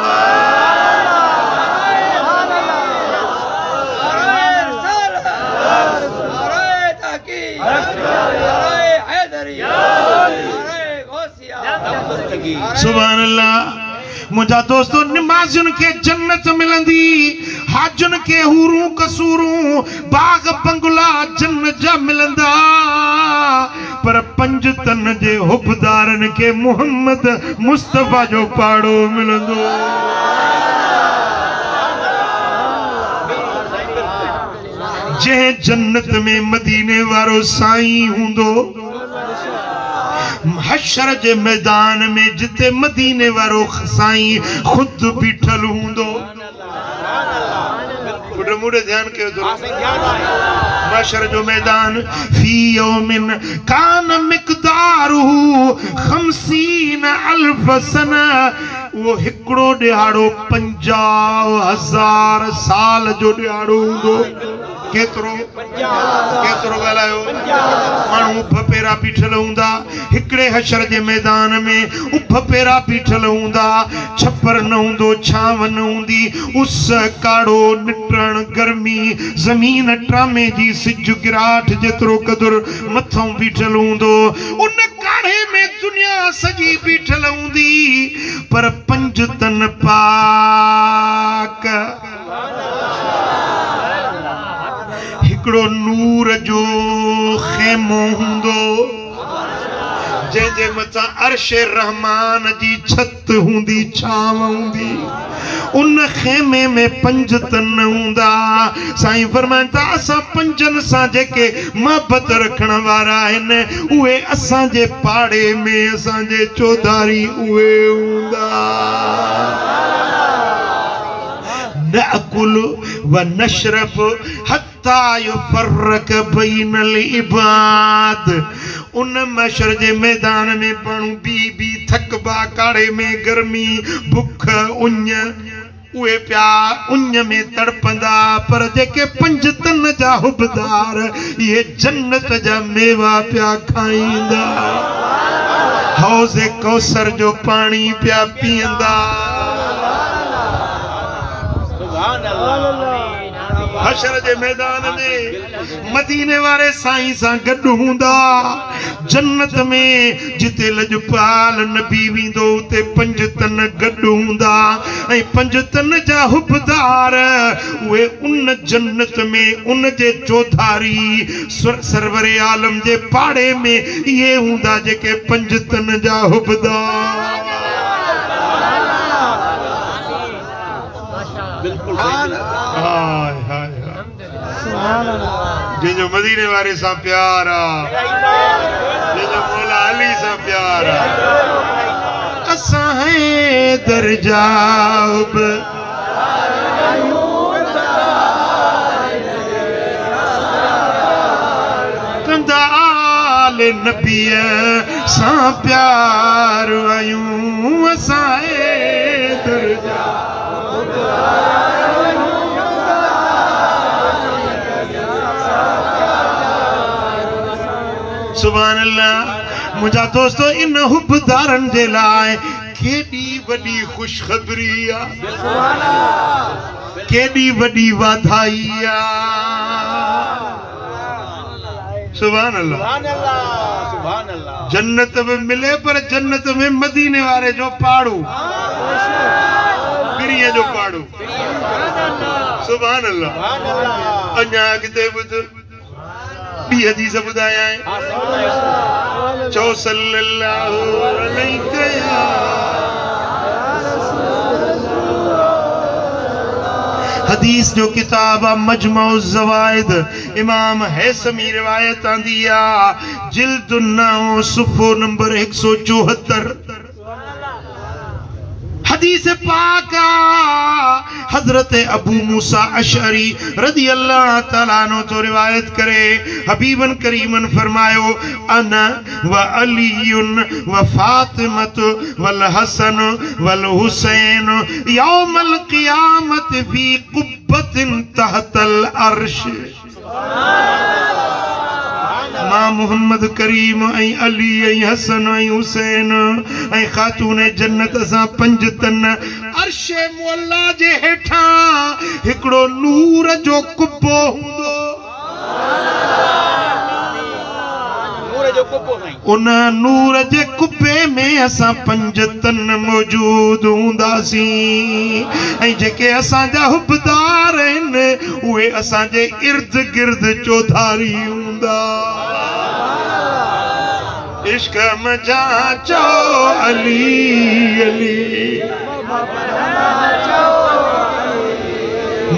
सुभान अल्लाह मुझा दोस्तों नमाजुन के जन्नत मिलंदी हाजुन के हूरूं कसूरूं बाग बंगला जन्नत जा मिलंदा पर पंज तन जे हुबदारन के मोहम्मद मुस्तफा जो पाड़ो मिलंदो जे जन्नत में मदीने वारो साईं हुंदो हशर जे मैदान में जिते मदीने वारो साईं खुद बीठल हुंदो मुड़े ध्यान कयो हशर जो मैदान फी यौमिन कान मिक़दारुहु 50,000 सना वो हिकड़ो दिहाड़ो 50,000 साल जो दिहाड़ो हुंदो केतरो गालायो मानू उभ पेरा बीठल हुंदा हिकड़े हशर जे मैदान में उभ पेरा बीठल हुंदा छप्पर न हुंदो छाव न हुंदी उस काड़ो निटण गर्मी जमीन ट्रामे जी सिज गिराठ जेतरो कदुर मथों बीठल हुंदो उन काड़े में दुनिया सजी बीठल हुंदी पर पंज तन पाक हिकड़ो नूर जो खेमो हुंदो जे मथा अर्श रहमान जी छत हुंदी छाव हुंदी उन खेमे में पंज तन हुंदा साईं फरमाइन था असां पंजन सां जेके मोहब्बत रखण वारा आहिनि उहे असां जे पाड़े में असां जे चौधारी उहे हुंदा नअकुल व नशरब हत्ता युफर्रक बैनल इबाद उन मशर जे मैदान में पाणू बी थकबा काड़े में गर्मी भुख उञ उहे प्या उञ में तड़पंदा पर जेके पंज तन जा हुबदार ये जन्नत जा मेवा प्या खाईंदा हौज़े कौसर जो पानी प्या पींदा हशर जे मैदान में मदीने वारे साईं सां गॾु हुंदा जन्नत में जिते लजपाल नबी वेंदो उते पंज तन गॾु हुंदा ऐं पंज तन जा हुबदार उहे उन जन्नत में उन जे चौधारी सरवर आलम जे पाड़े में इहे हुंदा जेके पंज तन जा हुबदार बिल्कुल हाय हाय जो मदीने वाले सा प्यारा जो मौला अली सा प्यारा असां है दरजाब कंदाल नबी सा प्यार आयूं असां है दरजाब सुभान अल्लाह मुझा दोस्तों इन हुबदारन जे लाए केडी वडी खुशखबरी आ केडी वडी वाधाई आ सुभान अल्लाह सुभान अल्लाह जन्नत में मिले पर जन्नत में मदीने वाले जो पाड़ू गिरिया जो पाड़ू सुभान अल्लाह अन्या किते बुध बी हदीस बुधाया है चौ सल्लल्लाहु अलैहि हदीस जो किताब मजमउ ज़वाइद इमाम हैसमी रिवायत आंदी आ जिल्द 9 सुफ़ो नंबर 174 हदीस पाक हजरत अबू मूसा अशअरी रदी अल्लाह ताला अन्हु तो रिवायत करे हबीबन करीमन फरमायो अना व अलीयुन व फातिमत वल हसन वल हुसैन यौमल क़ियामत फी कुब्बतिन तहतल अर्श मां मोहम्मद करीम ऐं अली ऐं हसन ऐं हुसैन ऐं खातून जन्नत सां पंज तन अर्शे मुअल्ला जे हेठां हिकड़ो नूर जो कुब्बो हूंदो उन नूर जे कुपे में असां पंज तन मौजूद हूंदासीं ऐं जेके असांजा हुबदार आहिनि उहे असांजे इर्द गिर्द चौधारी हूंदा। इश्क मजा चो अली अली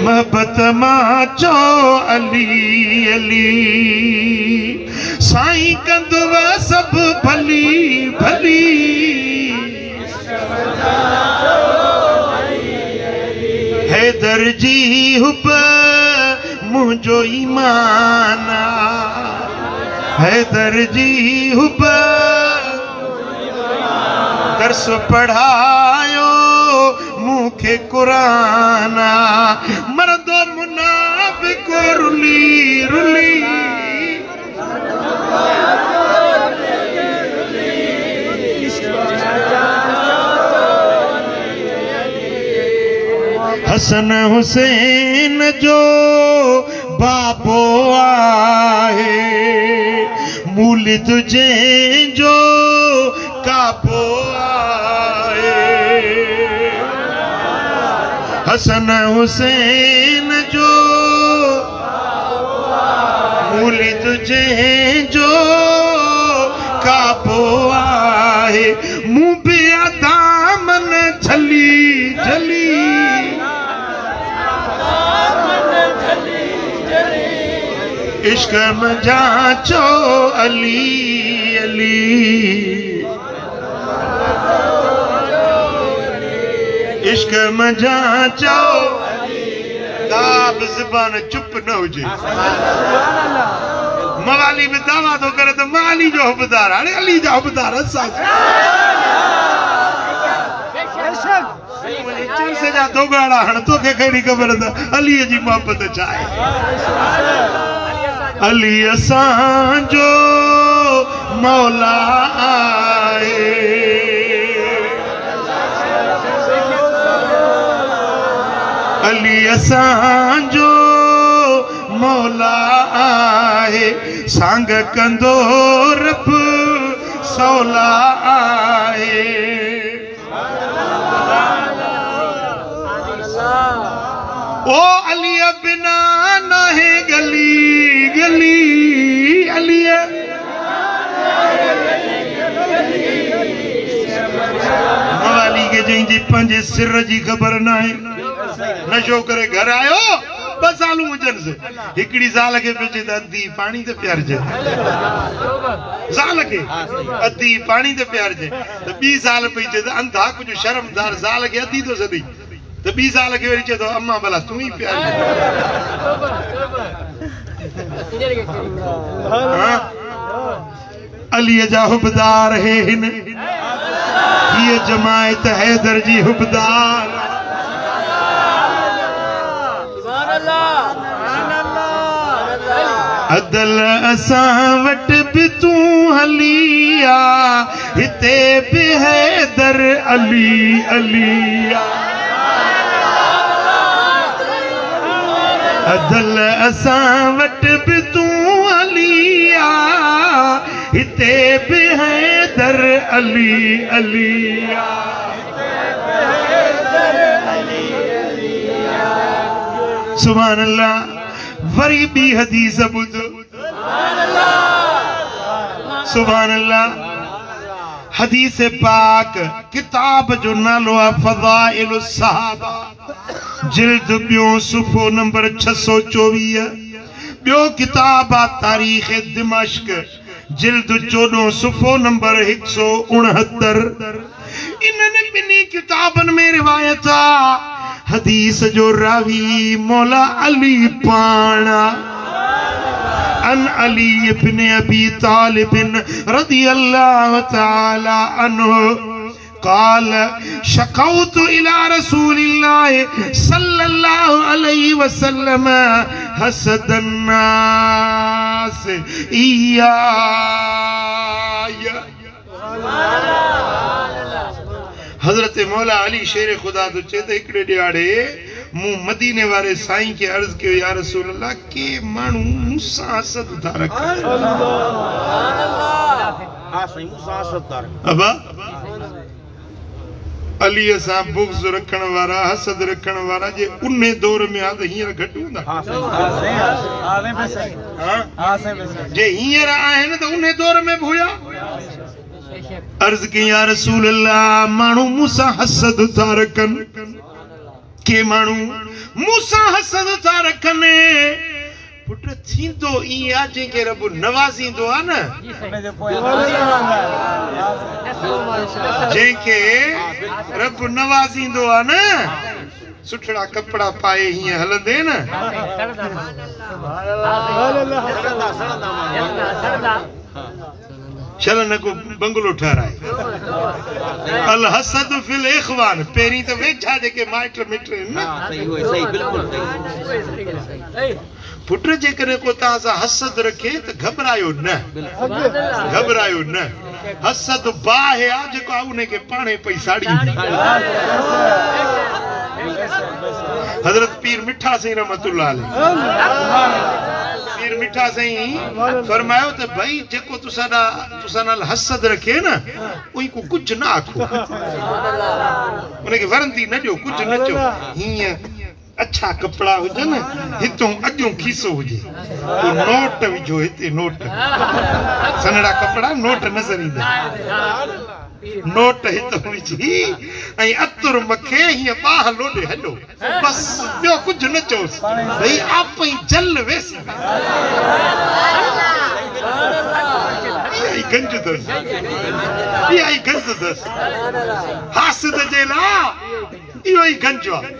मोहब्बत मां चो अली अली साईं कंदुव सब भली भली हैदर जी हुब मुझो ईमान हैदर जी हुब दर्स पढ़ायो मुखे कुरान मर्दो मुनाफिक रुली रुली हसन हुसैन जो बाबो आहे मूल तुझे जो काबो आहे हसन हुसैन जो मूल तुझे जो काबो आहे मुँह पे दामन झली झली इश्क मजा चो अली अली इश्क मजा चो दाब ज़बान चुप न हुजे मवाली में दावा तो करे तो माली जो हुबदार अरे अली जो हुबदार से जा दोगाड़ा हण तो के कहिड़ी ख़बर त अली जी मोहब्बत चाहे अली असां जो मौला आहे अली असां जो मौला आहे सांग कंदो रब सौला आहे ओ अली बिना नाहे गली गली अली मवाली के जंहिंजी पंहिंजे सिर जी ख़बर न आहे नशो करे घर आयो 2 सालू हुजनि से हिकिड़ी ज़ाल खे पिजे त अधी पाणी ते प्यारजे ज़ाल खे अधी पाणी ते प्यारजे त 2 साल पई चे त अंधा कुझु शर्मदार ज़ाल खे अधी तो सदी तो 20 साल के वरी चए तो अम्मा भला तू ही प्यार अली जा हुबदार है हिन ये जमायत हैदर जी हुबदार अदल असां वट भी तू हलिया हिते भी हैदर अली अलिया अदल असां वट भी तू अलिया हिते भी हैदर अली अलिया सुभान अल्लाह वरी भी हदीस बुध सुभान अल्लाह हदीस पाक किताब जो नालो फज़ाइल सहाबा जिल्द बियो सुफ़ो नंबर 624 बियो किताब तारीख़ दिमाश्क जिल्द 14 सुफ़ो नंबर 169 इन्हनि बिनी किताबन में रिवायत हदीस जो रावी मौला अली पाना अन अली इब्न अबी तालिब रज़ी अल्लाह ताला अन्हु قال شكوت إلى رسول الله صلى الله عليه وسلم حسد الناس إياي हजरत मौला अली शेर खुदा तो चेते हिकड़े ॾियारे मूं मदीने वारे साईं के अर्ज कयो या रसूल अल्लाह के माण्हू मूंसां हसद था रखनि हां सही मूसा हसद अबा अली सा बुग़्ज़ रखण वारा हसद रखण वारा जे उन्ने दौर में आ त हींअर घटि हूंदा। हां सही हां सही जे हींअर आहिनि त उन्ने दौर में हुया। अर्ज़ की या रसूल अल्लाह माण्हू मूंसा हसद था रखनि के माण्हू मूंसा हसद था रखनि पुट थींदो ईअं आहे जंहिंखे रब नवाज़ींदो आहे न जंहिंखे रब नवाज़ींदो आहे न सुठड़ा कपड़ा पाए हीअं हलंदे न चलन को बंगलो ठहराए अल हसद फिल इखवान पेरी तो वेठा जेके माइट मिट न सही बिल्कुल सही पुट जे करे को ता सा हसद रखे तो घबरायो न हसद बाहे आ जेको उन्हें के पाणे पई साड़ी हजरत पीर मिठा सिंह रहमतुल्लाह अलैह पीर मिठा सिंह फरमायो तो भाई जेको तुसा नाल हसद रखे ना उई को कुछ ना आखो उन्हें के वरंती न जो कुछ न चो हिया अच्छा कपड़ा हुजन हितों अजो खीसो हुजे तो नोट विझो हिते नोट सनड़ा कपड़ा नोट नजर ईंदा नोट हितों विझी ऐं अतुर मखे हिय बाह लोडे हलो बस ॿियो कुछ न चोस भई आप ही जल वेस यही गंज दस यही गंज दस हासिद जे ला इहो ही गंज आहे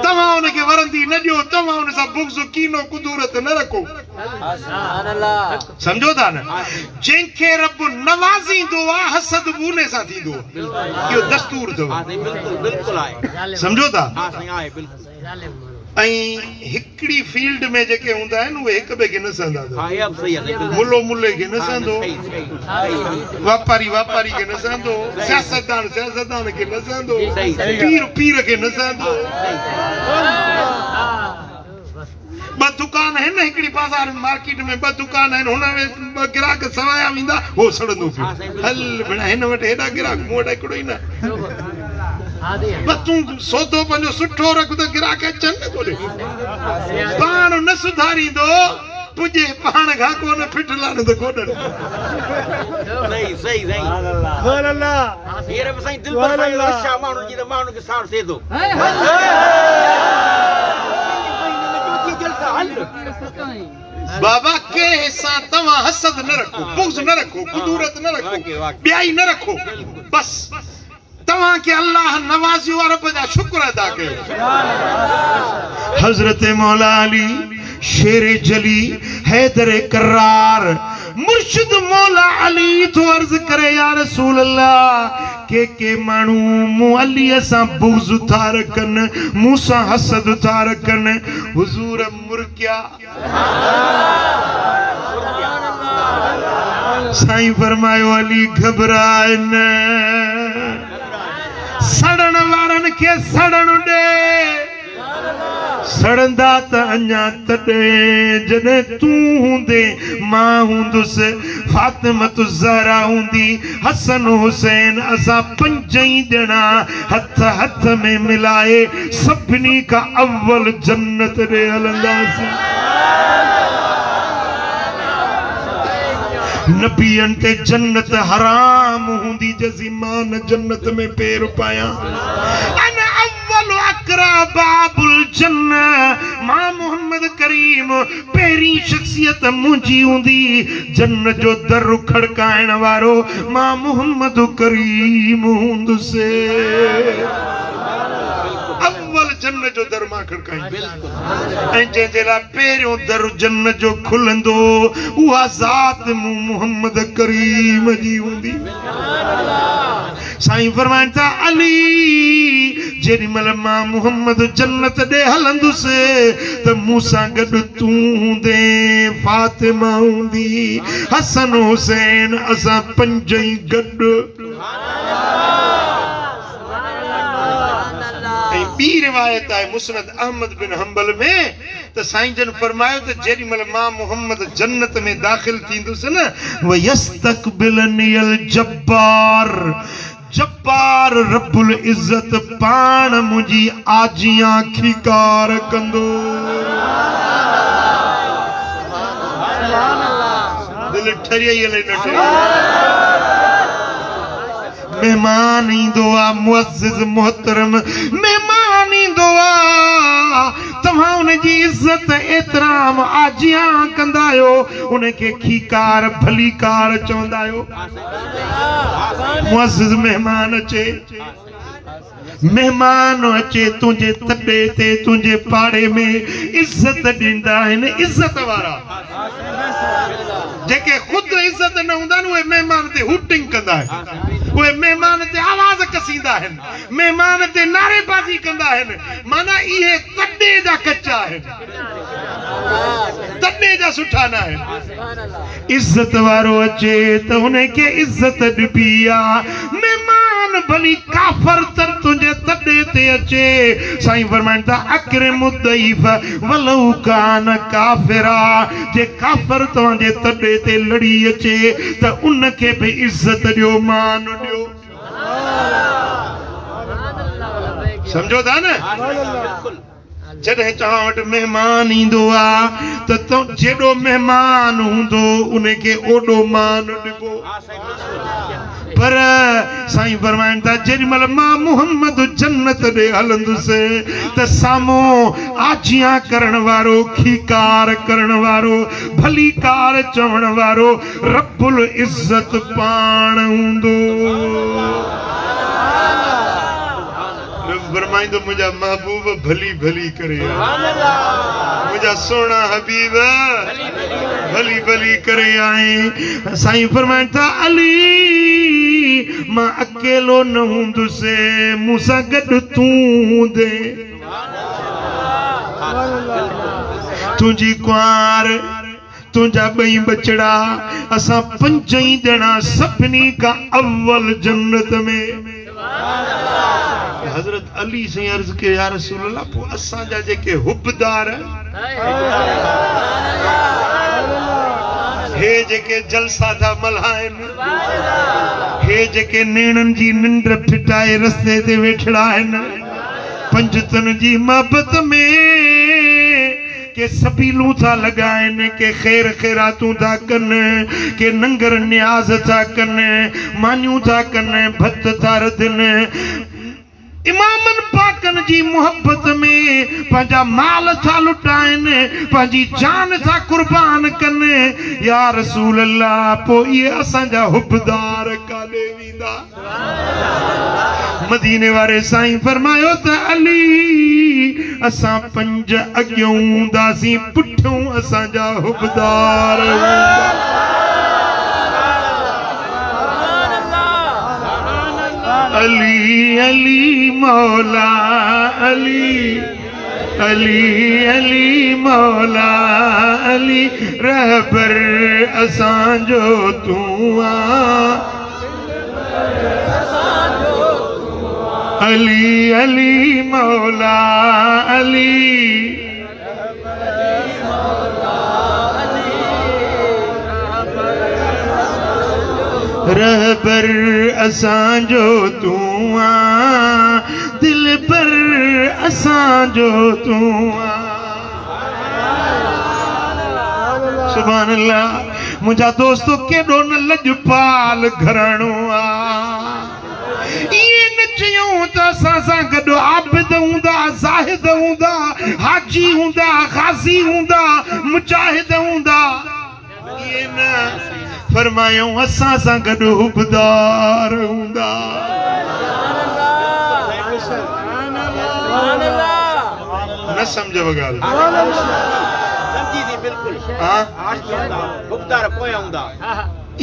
तव्हां उनखे वरंदी न ॾियो तव्हां उन सां बुग़्ज़ कीनो कुदूरत न रखो समझो था न जंहिंखे रब नवाज़ींदो आहे हसद उने सां थींदो इहो दस्तूर अथव समझो था ऐं हिकड़ी फील्ड में जेके हूंदा आहिनि उहे हिक ॿिए खे न सहंदा अथव मुल्लो मुल्ले खे न सहंदो वापारी वापारी खे न सहंदो सियासतदान खे न सहंदो पीर खे न सहंदो ॿ दुकान आहिनि हिकड़ी बाज़ार मार्केट में ॿ दुकान आहिनि हुन में ॿ गिराक सवाया वेंदा हो सड़ंदो पियो हल भेण हिन वटि हेॾा गिराक मूं वटि हिकिड़ो ई न तू सौदो पंहिंजो सुठो रख त गिराक अचनि न तोड़े पाण न सुधारींदो पुजे पाण खां कोन फिटला न त कोडन सही सही सुभान अल्लाह हीर बि साईं दिल पर रशा माण्हू जी त माण्हू खे साड़ थिए थो बाबा के हिस्सा तव्हां हसद न रखो बुग़्ज़ न रखो कुदूरत न रखो ॿियाई न रखो बस तव्हां के अल्लाह नवाज़ियो रब जा शुक्र अदा कयो हजरत मौला अली शेर जली हैदर करार मुर्शिद मौला अली तो अर्ज करे या रसूल अल्लाह के मानू मु अली सा बुग़्ज़ था रखन मूसा हसद था रखन हुजूर मुर्किया साईं फरमायो अली घबराए न सड़न वारन के सड़न दे सड़ंदा त अञा तॾहिं जॾहिं तू हूंदे मां हूंदुसि फातिमत ज़हरा हूंदी हसन हुसैन असां पंजई ॼणा हथ हथ में मिलाए सभिनी खां अव्वल जन्नत ॾे हलंदासीं नबियन ते जन्नत हराम हुंदी जज़ीमान जन्नत में पैर पाया अन अव्वल अकरा बाबुल जन्ना मां मोहम्मद करीम पहरी शख्सियत मुंजी हुंदी जन्नत जो दर खड़काइण वारो मां मोहम्मद करीम हुंदुसे अव्वल जन्नत जो दर मां खड़काई ऐं जंहिंजे लाइ पहिरियों दर जन्नत जो खुलंदो उहा ज़ात मोहम्मद करीम जी हूंदी साईं फरमाइनि था अली जेॾी महिल मां मोहम्मद जन्नत ॾे हलंदुसि त मूंसां गॾु तूं हूंदे फातिमा हूंदी हसन हुसैन असां पंजई गॾु ॿी रिवायत है मुस्नद अहमद बिन हंबल में तो साईं जन फरमायो तो जेडी मल मां मोहम्मद जन्नत में दाखिल थींदुस न व यस्तकबिलनियल जब्बार जब्बार रब्बुल इज्जत पाण मुझी आजियां खिकार कंदो दिल ठरिया ले नटे मेहमान इंदो आ मुअज्जिज मोहतरम मेहमान इंदो आ तव्हां उन जी इज्जत एतराम आजियां कंदायो उनके खीकार भलीकार चवंदायो मुअज्जिज मेहमान अचे मेहमान अचे तुझे तडे ते तुझे पाड़े में इज्जत दींदा आहिनि इज्जत वारा जेके खुद इज्जत न हुंदा वे मेहमान ते हुटिंग कंदा आहिनि वे मेहमान ते आवाज कसींदा आहिनि मेहमान ते नारेबाजी कंदा आहिनि माना इहे तडे जा कच्चा आहिनि तडे जा सुठा न आहिनि इज्जत वारो अचे त उनखे इज्जत ॾिबी आहे मेहमान भली काफर तर तुझे तडे ते अचे साईं फरमाइनि था अकरिम दैफ वलौ कान काफिरा जे काफर तव्हांजे तडे ते लड़ी अचे त उनखे भी इज्जत ॾियो मान ॾियो समझो था न जॾहिं तव्हां वटि महिमान ईंदो आहे त जेॾो महिमान हूंदो उनखे ओॾो मान ॾिबो पर साईं फरमाइनि था जेॾीमहिल मां मोहम्मद जन्नत ॾे हलंदुसि त साम्हूं आजियां करण वारो खीकार करण वारो भलीकार चवण वारो रब्बुल इज्जत पाण हूंदो फरमाइंदो मुझा महबूब भली भली करे मुझा सोना हबीब भली भली करे आए साईं फरमाइनि था अली मां अकेलो न हूंदुसि मूंसां गॾु तूं हूंदे तुंहिंजी कुंवार तुझा बई बचड़ा असां पंज ई ॼणा सभिनी खां अव्वल जन्नत में हजरत अली से अर्ज के या रसूल अल्लाह पो असा जा जेके हुबदार हे जेके जलसा था मल्हाइन हे जेके नेणन जी निंड फिटाए रस्ते ते वेठड़ा आहिन पंजतन जी मोहब्बत में के सबीलू था लगाइन के खैर खैरातू था कन के नंगर न्याज था कन मान्यू था कन भत था रदन इमामन पाकन जी मोहब्बत में पंजा माल था लुटाइन पंजी जान था कुर्बान कन या रसूल अल्लाह पो ये असांजा हुबदार काले वींदा मदीने वारे साईं फरमायो त अली असां पंज अॻियों हूंदासीं पुठियों असांजा हुबदार अली अली मौला अली अली अली मौला अली रहबर असांजो तूं अली अली मौला अली रहबर असांजो तूं दिल पर असांजो तूं सुभान अल्लाह मुझा दोस्तों केॾो न लजपाल घराणो ये न चयूं त असां सां गॾु आबिद हूंदा ज़ाहिद हूंदा हाजी हूंदा ग़ाज़ी हूंदा मुजाहिद हूंदा ये न फरमायूं असां सां गॾु हुबदार हूंदा न समझ ॻाल्हि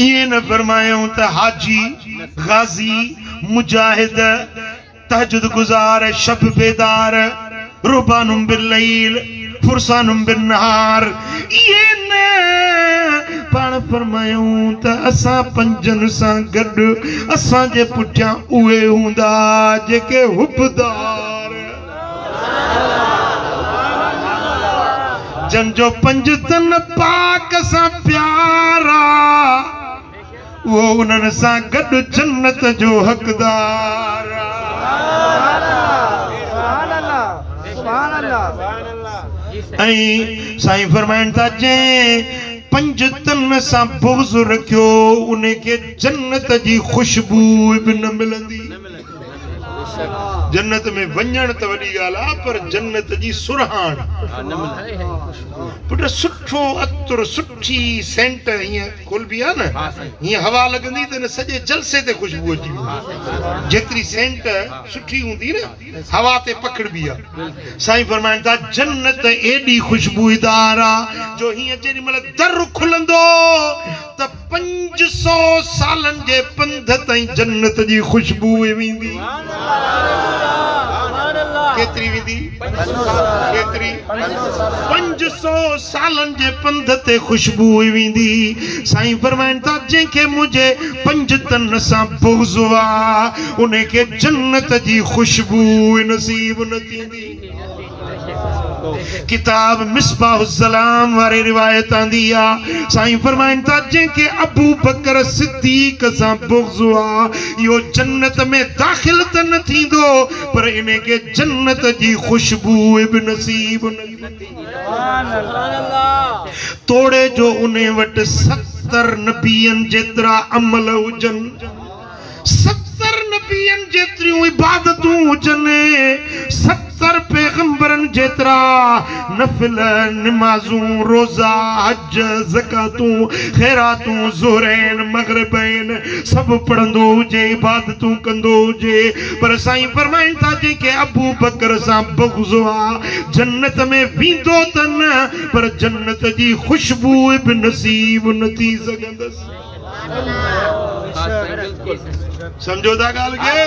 इहे न फरमायूं त हाजी ग़ाज़ी मुजाहिद तहज्जुद गुज़ार शब बेदार रुबानुम बिल्लैल फुरसानुम बिन्नहार ये न पाण फरमायूं त असां पंजन सां गॾु असांजे पुठियां उहे हूंदा जेके हुबदार जन जो पंज तन पाक सा प्यारा वो उन्हनि सां गॾु जन्नत जो हक़दार ऐं साईं फरमाइनि था जंहिं पंज तन सां बुग़्ज़ रखियो उन खे जन्नत जी खुशबू बि न मिलंदी। जन्नत में वञण त वॾी ॻाल्हि आहे पर जन्नत जी सुरहाण पुट सुठो अतुर सुठी सेंट हीअं खुलबी आहे न हीअं हवा लॻंदी त न सॼे जलसे ते खुशबू अची वेंदी। जेतिरी सेंट सुठी हूंदी न हवा ते पकड़बी आहे। साईं फरमाइनि था जन्नत एॾी खुशबूदार आहे जो हीअं जेॾी महिल दर खुलंदो त 500 सालनि जे पंध ताईं जन्नत जी खुशबू वेंदी। केतरी विधि केतरी 500 सालन जे पंध ते खुशबू वेंदी। साईं फरमाइनि था जंहिंखे मुझे पंज तन सां बुग़्ज़ आहे उन खे जन्नत जी खुशबू नसीब न थींदी। किताब मिसबाहुस्सलाम वारे रिवायत आंदी आहे साईं फरमाइनि था जंहिंखे अबू बकर सिद्दीक़ सां बुग़्ज़ आहे इहो जन्नत में दाख़िल त न थींदो पर इन खे जन्नत जी खुशबू बि नसीब न थींदी। तोड़े जो उन वटि 70 नबियनि जेतिरा अमल हुजनि 70 नबियनि जेतिरियूं इबादतूं हुजनि 70 पैगंबरनि जेतिरा नफिल नमाज़ूं रोज़ा हज ज़कातूं खैरातूं ज़ोहरैन मग़रिबैन सभु पढ़ंदो हुजे इबादतूं कंदो हुजे पर साईं फरमाइनि था जंहिंखे अबू बकर सां बुग़्ज़ आहे जन्नत में वेंदो त न पर जन्नत जी खुशबू बि नसीब न थी सघंदसि। समझो था ॻाल्हि खे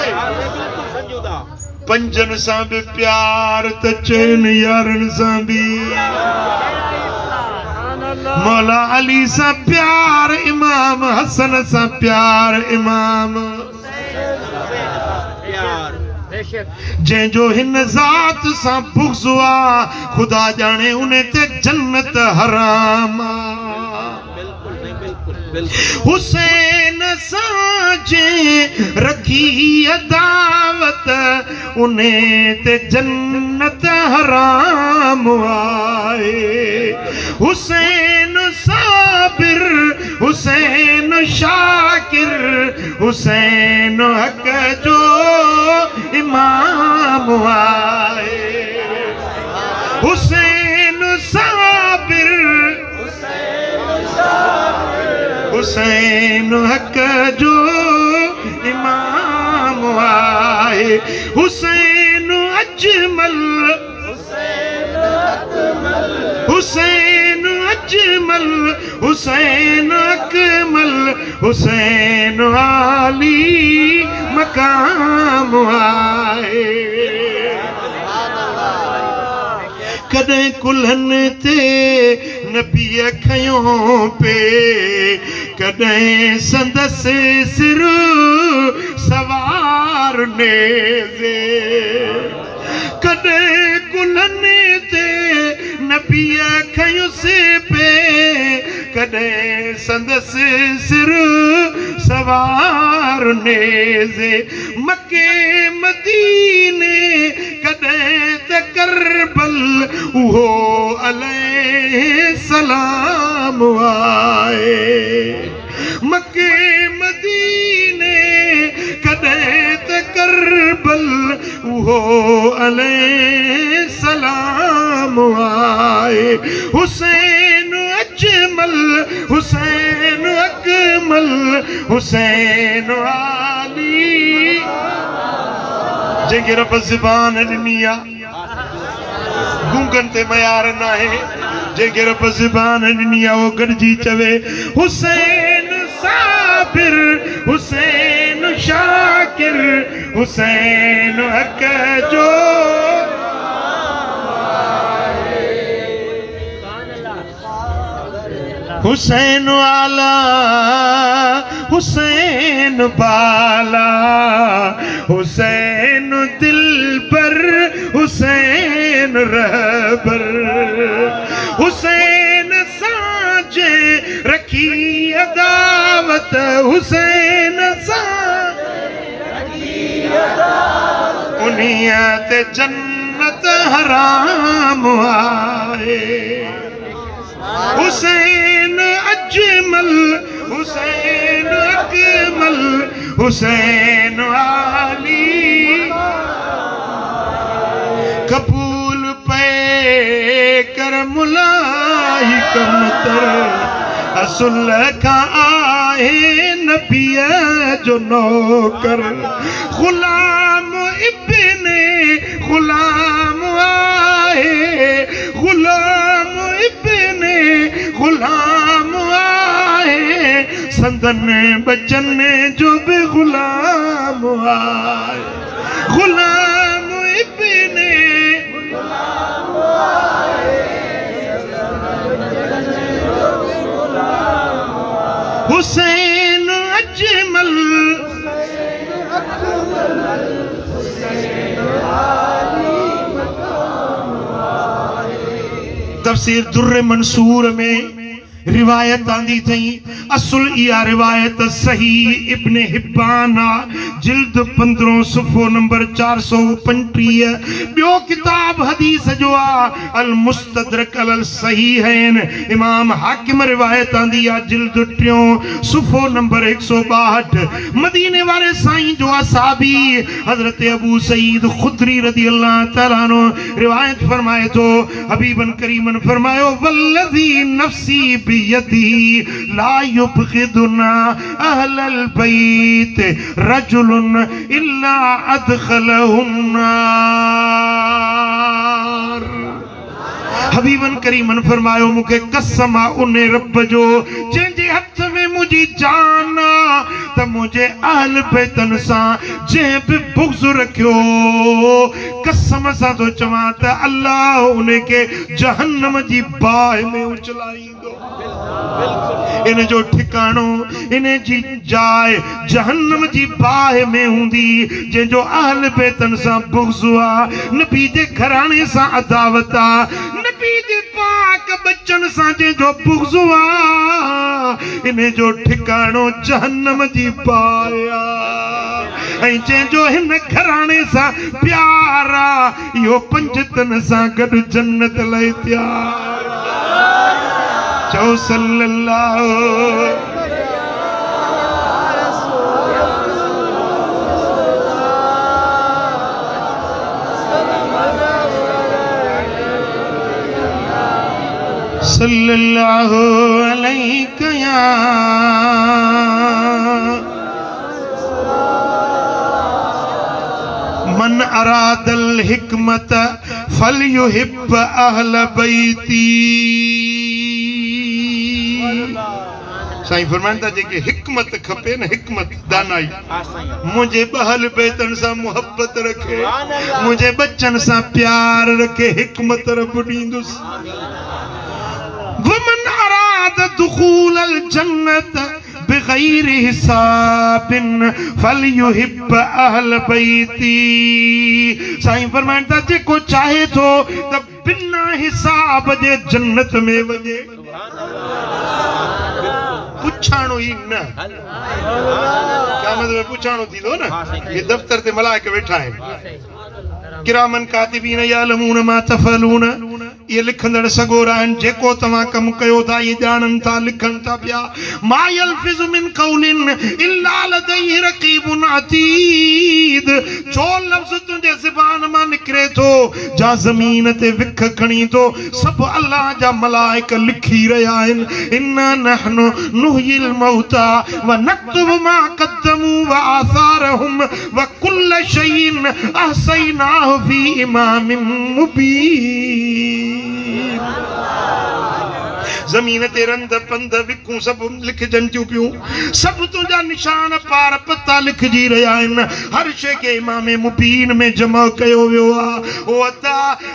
पंजन सां भी प्यार त चैन यारन सां भी मौला अली सां प्यार इमाम हसन सां प्यार इमाम जंहिंजो हिन ज़ात सां बुग़्ज़ आहे खुदा ॼाणे उन ते जन्नत हराम हुसैन साजे रखी अदावत उन्हे ते जन्नत हराम आए। हुसैन साबिर हुसैन शाकिर हुसैन हक जो इमाम आए। हुसैन साबिर हुसैन हक जो इमाम आए। हुसैन अजमल हुसैन अजमल हुसैन अकमल हुसैन आली मकाम आए। कदें कुल्हन ते नबी खयों पे कदें संदस सिर सवार नेज़े कदें कुल्हन ते नबी खयुसि पे कदें संदस सिर सवार नेज़े मके मदीने कदें त करबल उहो अलैहि सलाम आए। मके मदीने कदें त करबल उहो अलैहि सलाम आए। हुसैन अजमल हुसैन अकमल हुसैन आली जंहिंखे रब ज़बान ॾिनी आहे गूंगन ते मयार न आहे जंहिंखे रब ज़बान ॾिनी आहे वो गॾिजी चवे हुसैन साबिर हुसैन शाकिर हुसैन हक जो हुसैन आला हुसैन बाला हुसैन दिल पर हुसैन रहबर त हुसैन सां उन्हीअ ते जन्नत हराम आहे हुसैन अजमल हुसैन अकमल हुसैन आली कबूल पे कर मुलाई कमतर असुल का आहे नबिय जो नौकर गुलाम इब्ने गुलाम आहे गुलाम इब्ने गुलाम आहे संदन बचन जो भी गुलाम आहे गुलाम इब्ने गुलाम आहे हुसैन अजमल तफसीर दुर्र मंसूर में रिवायत आंदी थई असुल इया रिवायत सही इब्ने हिब्बाना जिल्द 15 सफ़ो नंबर 435 बियो किताब हदीस जो अल मुस्तदरक अल सहीहैन इमाम हाकिम रिवायत आंदी आ जिल्द 3 सफ़ो नंबर 162 मदीने वाले साईं जो साहबी हजरत अबू सईद खुदरी रज़ियल्लाहु तआला अन्हु रिवायत फरमाए तो हबीबन करीमन फरमायो वल्लज़ी नफ्सी बियदी ला युबग़िदुना अहलल बैत रजुलन इल्ला अदखलहुन नार हबीबन करीमन फरमायो मुखे कसम उन रब जो जंहिंजे हथ में मुझी जान त मुझे अहल बैतन सा जे भी बुग़्ज़ रखियो कसम सा तो चवा त अल्लाह उनके जहन्नम जी बाह में उछलाईंदो इन जो ठिकाणो इन जी जाए जहन्नम जी बाह में हुंदी जंहिंजो अहल बैतन सा बुग़्ज़ आ नबी जे घराणे सा अदावत आ नबी जे पाक बच्चन सा जंहिंजो बुग़्ज़ आ इन जो ठिकाणो जहन्नम जी बाह आ ऐं जंहिंजो हिन घराणे सा प्यार आ इहो पंजतन सा गॾु जन्नत लाइ तयार चओ सल्लल्लाहु सल्लल्लाहु अलैहि या मन अरादल हिकमत फलयुहिब अहल बैती साईं फरमाइनि था जेके हिकमत खपे न हिकमत दानाई मुझे बहल बेतन सा मोहब्बत रखे मुझे बच्चन सा प्यार रखे हिकमत रब ॾींदुसि वमन अराद दुखूल अल जन्नत बिगैर हिसाबिन फलयुहिब अहल बैती साईं फरमाइनि था जेको चाहे थो त बिना हिसाब जे जन्नत में वञे पुछाणो ही न क्या मतलब पुछाणो थींदो न ये दफ्तर ते मलाइक वेठा आहिनि किरामन कातिबीन यालमून मा तफलून ये लिखंदड़ सगोरा आहिनि जेको तव्हां कम कयो था ये ॼाणनि था लिखनि था पिया मा यल्फिज़ु मिन क़ौलिन इल्ला लदैहि रक़ीबुन अतीद जो लफ्ज़ तुंहिंजे ज़बान मां निकिरे थो जा ज़मीन ते विख खणी थो सभु अल्लाह जा मलाइक लिखी रहिया आहिनि इन्ना नहनु नुहयिल मौता व नक्तुबु मा क़द्दमू व आसारहुम व कुल्ल शैइन अहसैनाहु फी इमामिन मुबीन जमीन ते रंद पंद विकूं सब लिखजन थियूं पियूं सब तुंहिंजा निशान पार पता लिखजी रहिया आहिनि हर शइ खे इमाम मुबीन में जमा कयो वियो आहे उहो अता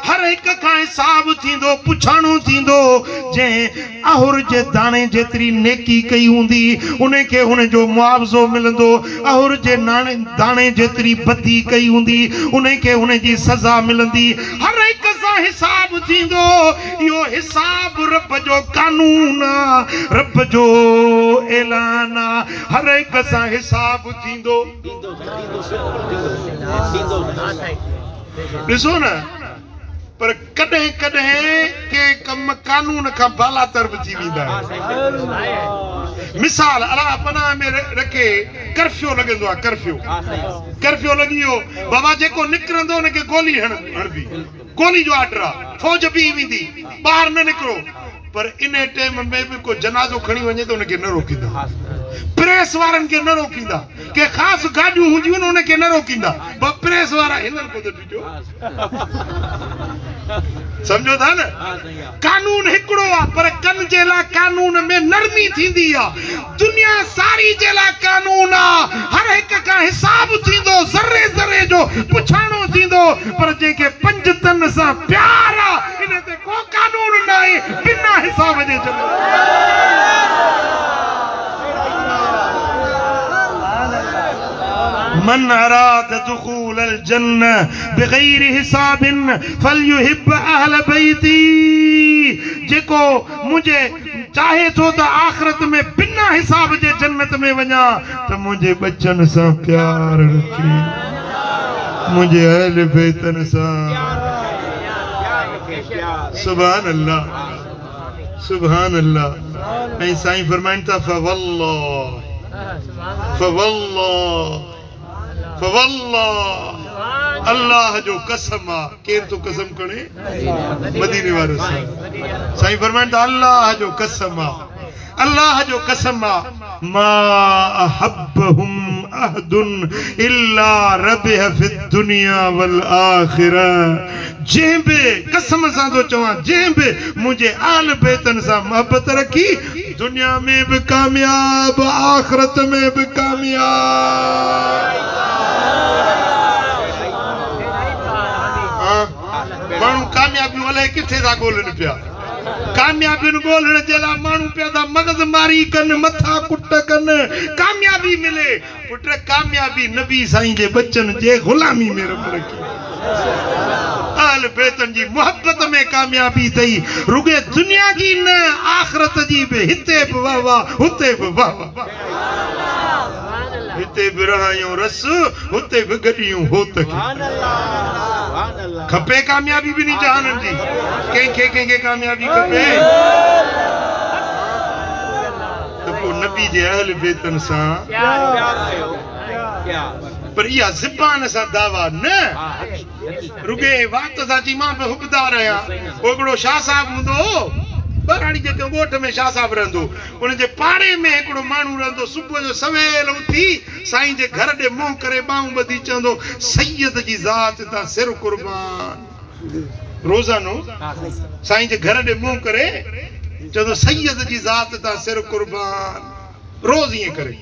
हर हिक खां हिसाब थींदो पुछाणो थींदो जंहिं अहुर जे दाणे जेतिरी नेकी कई हूंदी उनखे हुनजो मुआवज़ो मिलंदो अहुर जे दाणे जेतिरी बदी कई हूंदी उनखे हुनजी सज़ा मिलंदी हर हिक सां हिसाब थींदो यो हिसाब रब जो कानून रब जो ऐलान हर एक सां हिसाब थींदो ॾिसो न पर कॾहिं कॾहिं के कम कानून का बाला तरफ थी वेंदा मिसाल अल्लाह पनाह में रखे कर्फ्यू लगंदो आहे कर्फ्यू लगी वियो बाबा जेको निकिरंदो उनखे गोली हणबी गोली जो ऑर्डर आहे फौज बि वेंदी ॿाहिरि न निकिरो पर इन टाइम में भी को जनाज़ो खणी वञे तो उनखे न रोकींदा प्रेस वारनि खे न रोकींदा के ख़ासि गाॾियूं हूंदियूं न उनखे न रोकींदा प्रेस वारा हिननि को त ॾिजो समझो था न कानून हिकिड़ो आहे पर कन जे लाइ कानून में नरमी थींदी आहे दुनिया सारी जे लाइ कानून आहे हर हिक खां हिसाब थींदो ज़रे ज़रे जो पुछाणो थींदो पर जेके पंज तन सां प्यार आहे इन ते को कानून न आहे बिना हिसाब जे चलो मन अराद दुखूल अल-जन्नह बगैर हिसाब फलयुहिब अहल बैती जेको मुझे चाहे तो आखिरत में बिना हिसाब जे जन्नत में वञा तो मुझे बच्चन सां प्यार रखे मुझे अहल बैतन सां सुभान अल्लाह ऐं साईं फरमाइनि था फवल्लाह अल्लाह जो कसम आ केर तो कसम करे मदीने वारो साईं फरमाइनि था अल्लाह जो कसम आ मा अहब्बहुम अहदुन इल्ला रबिह फिद दुनिया वल आखिरह जेबे कसम सां तो चवां जेबे मुझे आल बैतन सां मोहब्बत रखी दुनिया में भी कामयाब आखिरत में भी कामयाब मानू कामयाबी वाले किथे था गोलन पिया कामयाबी गोलण जे लाइ मानू पिया था मगज मारी कन मथा कुट कन कामयाबी मिले पुट कामयाबी नबी साईं जे बच्चन जे गुलामी में रब रखी आल बैतन जी मोहब्बत में कामयाबी थई रुगे दुनिया जी न आखिरत जी भी हिते भी वाह हुते भी वाह हिते भी रहायूं रस हुते भी गडियूं होत खपे कामयाबी भी नहीं जहानन जी कंहिंखे कामयाबी खपे तो को नबी जे अहल बैतन सां पर इहा ज़बान सां दावा न रुगे वात सां जी मां पे हुबदार आहियां हिकिड़ो शाह साहब हूंदो बराड़ी जे ॻोठ में शाह साहब रहंदो उन जे पाड़े में हिकिड़ो माण्हू रहंदो सुबुह जो सवेल उथी साईं जे घर ॾे मुंहुं करे ॿाहूं ॿधी चवंदो सैयद जी ज़ात तां सिर कुर्बान रोज़ानो साईं जे घर ॾे मुंहुं करे चवंदो सैयद जी ज़ात तां सिर कुर्बान रोज़ ईअं करे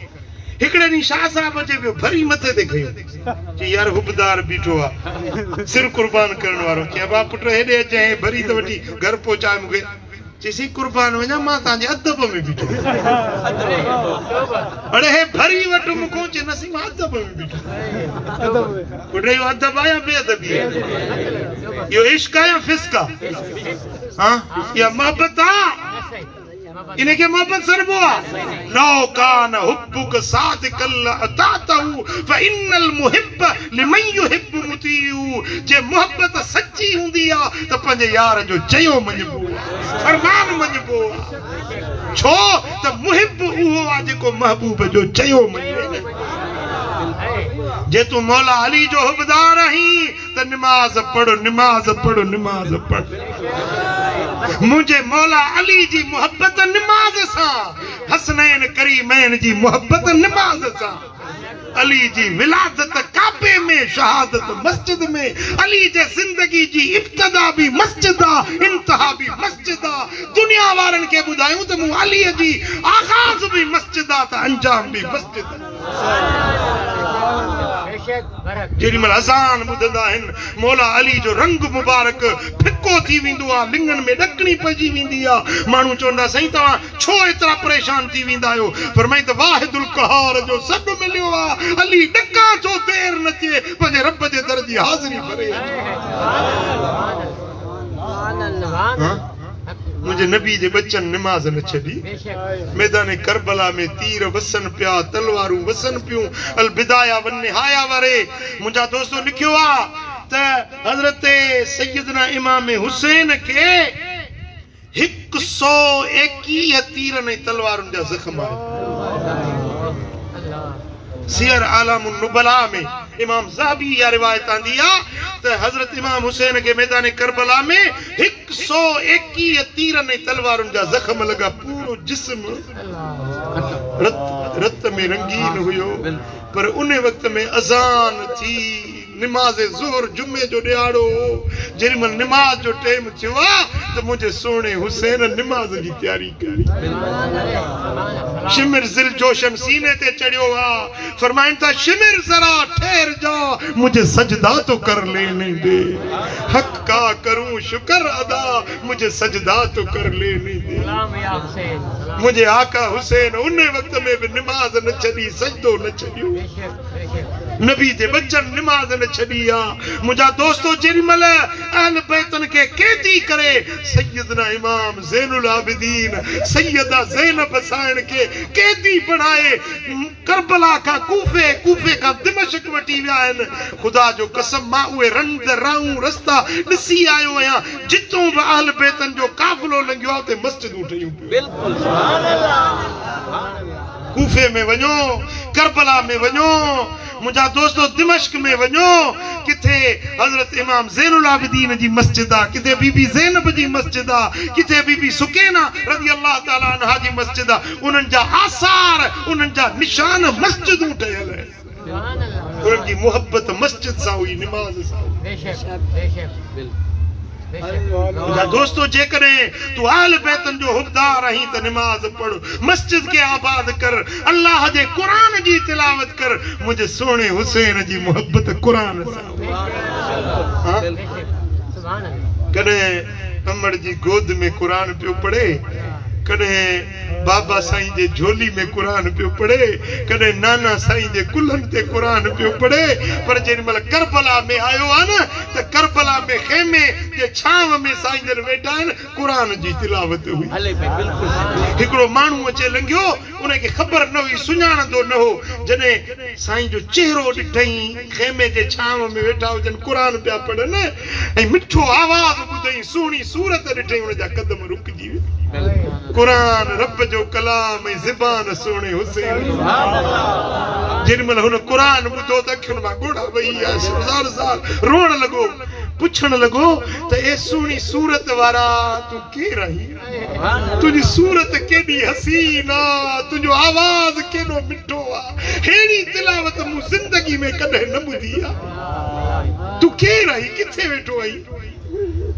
हिकिड़े ॾींहुं शाह साहब अचे पियो भरी मथे ते खयो चई यार हुबदार बीठो आहे सिर कुर्बान करण वारो चई बाप पुट हेॾे अचे भरी त वठी घर पहुचाए मूंखे चईसी कुर्बान वञा मां तव्हांजे अदब में बीठो अड़े हे भरी वठ मूंखो चई नसी मां अदब में बीठो पुट इहो अदब आहे या बेअदबी आहे इहो इश्क आहे या फिस्क आहे हाँ या मोहब्बत आहे इनके मोहब्बत सरबो लो कान हुब्बुक सादिकल अतातहु फइन्नल मुहिब्ब लिमन युहिब्बु मुतीउ जे मोहब्बत सच्ची हुंदी आ त पंहिंजे यार जो चयो मञबो फरमान मञबो छो त मुहिब्ब उहो आ जेको महबूब जो चयो मञे जे तू मौला अली जो हुबदार आहीं त नमाज पढ़ मुझे मौला अली जी मोहब्बत नमाज सां हसनैन करीमैन जी मोहब्बत नमाज सां अली जी विलादत काबे में शहादत मस्जिद में अली जे जिंदगी जी इब्तिदा भी मस्जिद आ इंतहा भी मस्जिद आ दुनिया वारन के बुधायूं त मु अली जी आगाज भी मस्जिद आ त अंजाम भी मस्जिद जेडी मल अज़ान बुधंदा आहिनि मौला अली जो रंग मुबारक फिको थी वेंदो आहे लिंगन में ॾकणी पइजी वेंदी आहे माण्हू चवंदा साईं तव्हां छो एतिरा परेशान थी वेंदा आहियो फरमाई त वाहिदुल क़हार जो सॾु मिलियो आहे अली ॾका छो देर न थिए पंहिंजे रब जे दर जी हाज़िरी भरे मुझे नबी जे बच्चन नमाज न छड़ी मैदान करबला में तीर वसन पिया तलवारूं वसन पियूं अल बिदाया वन निहाया वारे मुंजा दोस्तों लिखियो आ त हजरत सैयदना इमाम हुसैन के 121 तीर ने तलवारुन जा जख्म आए सियर आलम नुबला में इमाम ज़हाबी या रिवायत आंदी आ त हजरत इमाम हुसैन के मैदान करबला में 121 तीर ने तलवारुन जा जख्म लगा पूरो जिस्म रत में रंगीन हुयो पर उन वक्त में अजान थी नमाज ज़ोहर जुमे जो ॾियारो जेमल नमाज जो टाइम थियो आ त मुझे सोने हुसैन नमाज की तैयारी करी शिमिर जिल जोशन सीने ते चढ़ियो आ फरमाइन था शिमिर जरा ठहर जा मुझे सजदा तो कर लेने दे हक का करूं शुक्र अदा मुझे सजदा तो कर लेने दे मुझे आका हुसैन उन वक्त में भी नमाज न छड़ी सजदो न छड़ियो नबी जे बच्चन नमाज न छड़िया मुझा दोस्तों जेमल अहल बैतन के कैदी करे सैयदना इमाम ज़ैनुल आबिदीन सैयदा ज़ैनब साइन के कैदी बनाए करबला का कूफे का दिमश्क वठी विया आहिनि खुदा जो कसम मां उहे रंग राऊं रस्ता ॾिसी आयो आहियां जितों बि अहल बैतन जो काफ़िलो लंघियो आहे उते मस्जिदूं ठहियूं बिल्कुलु सुभान अल्लाह कूफे में वञो करबला में वञो मुझा दोस्तों दिमश्क में वञो किथे हजरत इमाम ज़ैनुल आबिदीन जी मस्जिद आ किथे बीबी ज़ैनब जी मस्जिद आ किथे बीबी सुकैना रज़ी अल्लाह ताला अन्हा जी मस्जिद आ उन्हनि जा आसार उन्हनि जा निशान मस्जिदूं ठहियल आहिनि सुभान अल्लाह उन्हनि जी मोहब्बत मस्जिद सां हुई नमाज सां बेशक बेशक मुझा दोस्तों जेकरे तू आल बैतन जो हुबदार रही त नमाज पढ़ मस्जिद के आबाद कर अल्लाह जे कुरान जी तिलावत कर मुझे सोने हुसैन जी मोहब्बत कुरान सां सुभान अल्लाह कने अमर जी गोद में कुरान पियो पढ़े कने बाबा साईं जे झोली में कुरान पियो पढ़े कने नाना साईं जे कुल्हन ते कुरान पियो पढ़े पर जेमल करबला में आयो आ न त करबला में खेमे जे छाव में साईं जन वेठा आहिनि कुरान जी तिलावत हुई हले बिल्कुल हिकड़ो माण्हू अचे लंघियो उन खे ख़बर न हुई सुञाणंदो न हो जने साईं जो चेहरो ॾिठई खेमे जे छाव में वेठा हुजन कुरान पिया पढ़न ऐं मिठो आवाज़ ॿुधई सुहिणी सूरत ॾिठई उन जा कदम रुकजी विया कुरान रब जो कलाम ऐं ज़बान सोने हुसैन जेमल हुन कुरान ॿुधो त अखियुनि मां ॻोढ़ा वही साल रोअण लॻो पुछण लॻो त ए सुहिणी सूरत वारा तूं केरु आहीं तुंहिंजी सूरत केॾी हसीन आहे तुंहिंजो आवाज़ केॾो मिठो आहे अहिड़ी तिलावत मूं ज़िंदगी में कॾहिं न ॿुधी आहे तूं केरु आहीं किथे वेठो आहीं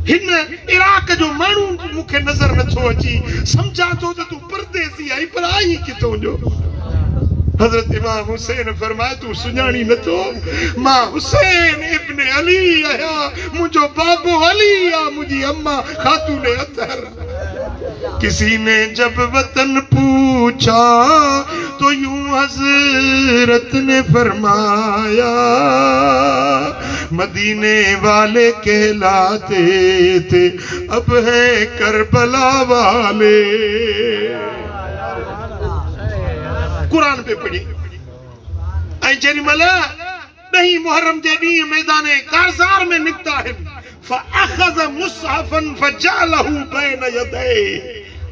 हिन इराक जो माण्हू मूंखे नज़र नथो अची सम्झां थो त तूं परदेसी आहीं पर आहीं किथां जो हजरत इमाम हुसैन फरमाए तू सुञाणी नथो मां हुसैन इब्न अली आहियां मुंहिंजो बाबो अली आहे मुंहिंजी अम्मा खातून अतहर किसी ने जब वतन पूछा तो यूं हजरत ने फरमाया मदीने वाले कहलाते थे अब है करबला वाले कुरान पे पढ़ी ऐं जेमल 10 मुहर्रम जे ॾींहुं मैदान कारज़ार में निकता है फअख़ज़ मुसहफ़न फजअलहु बैन यदैहि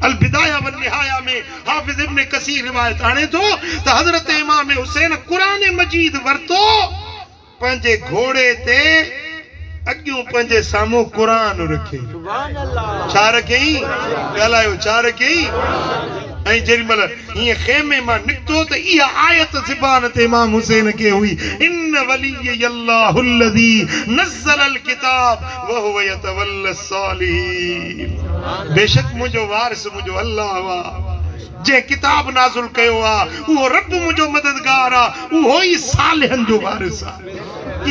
अल बिदाया वन निहाया में हाफिज इब्न कसीर रिवायत आणे थो त हजरत इमाम हुसैन कुरान मजीद वरतो पंहिंजे घोड़े ते अॻियों पंहिंजे साम्हूं कुरान रखे सुभान अल्लाह छा रखई ॻाल्हायो छा रखई ऐं जेमल हीअं खेमे मां निकितो त इहा आयत ज़बान ते इमाम हुसैन खे हुई इन वलिय अल्लाहु अल्लज़ी नज़्ज़ल किताब व हुव यतवल्ला सालिहीन बेशक मुंहिंजो वारिस मुंहिंजो अल्लाह आहे जे किताब नाज़िल कयो आहे उहो रब मुंहिंजो मददगार आहे उहो ई सालिहनि जो वारिस आहे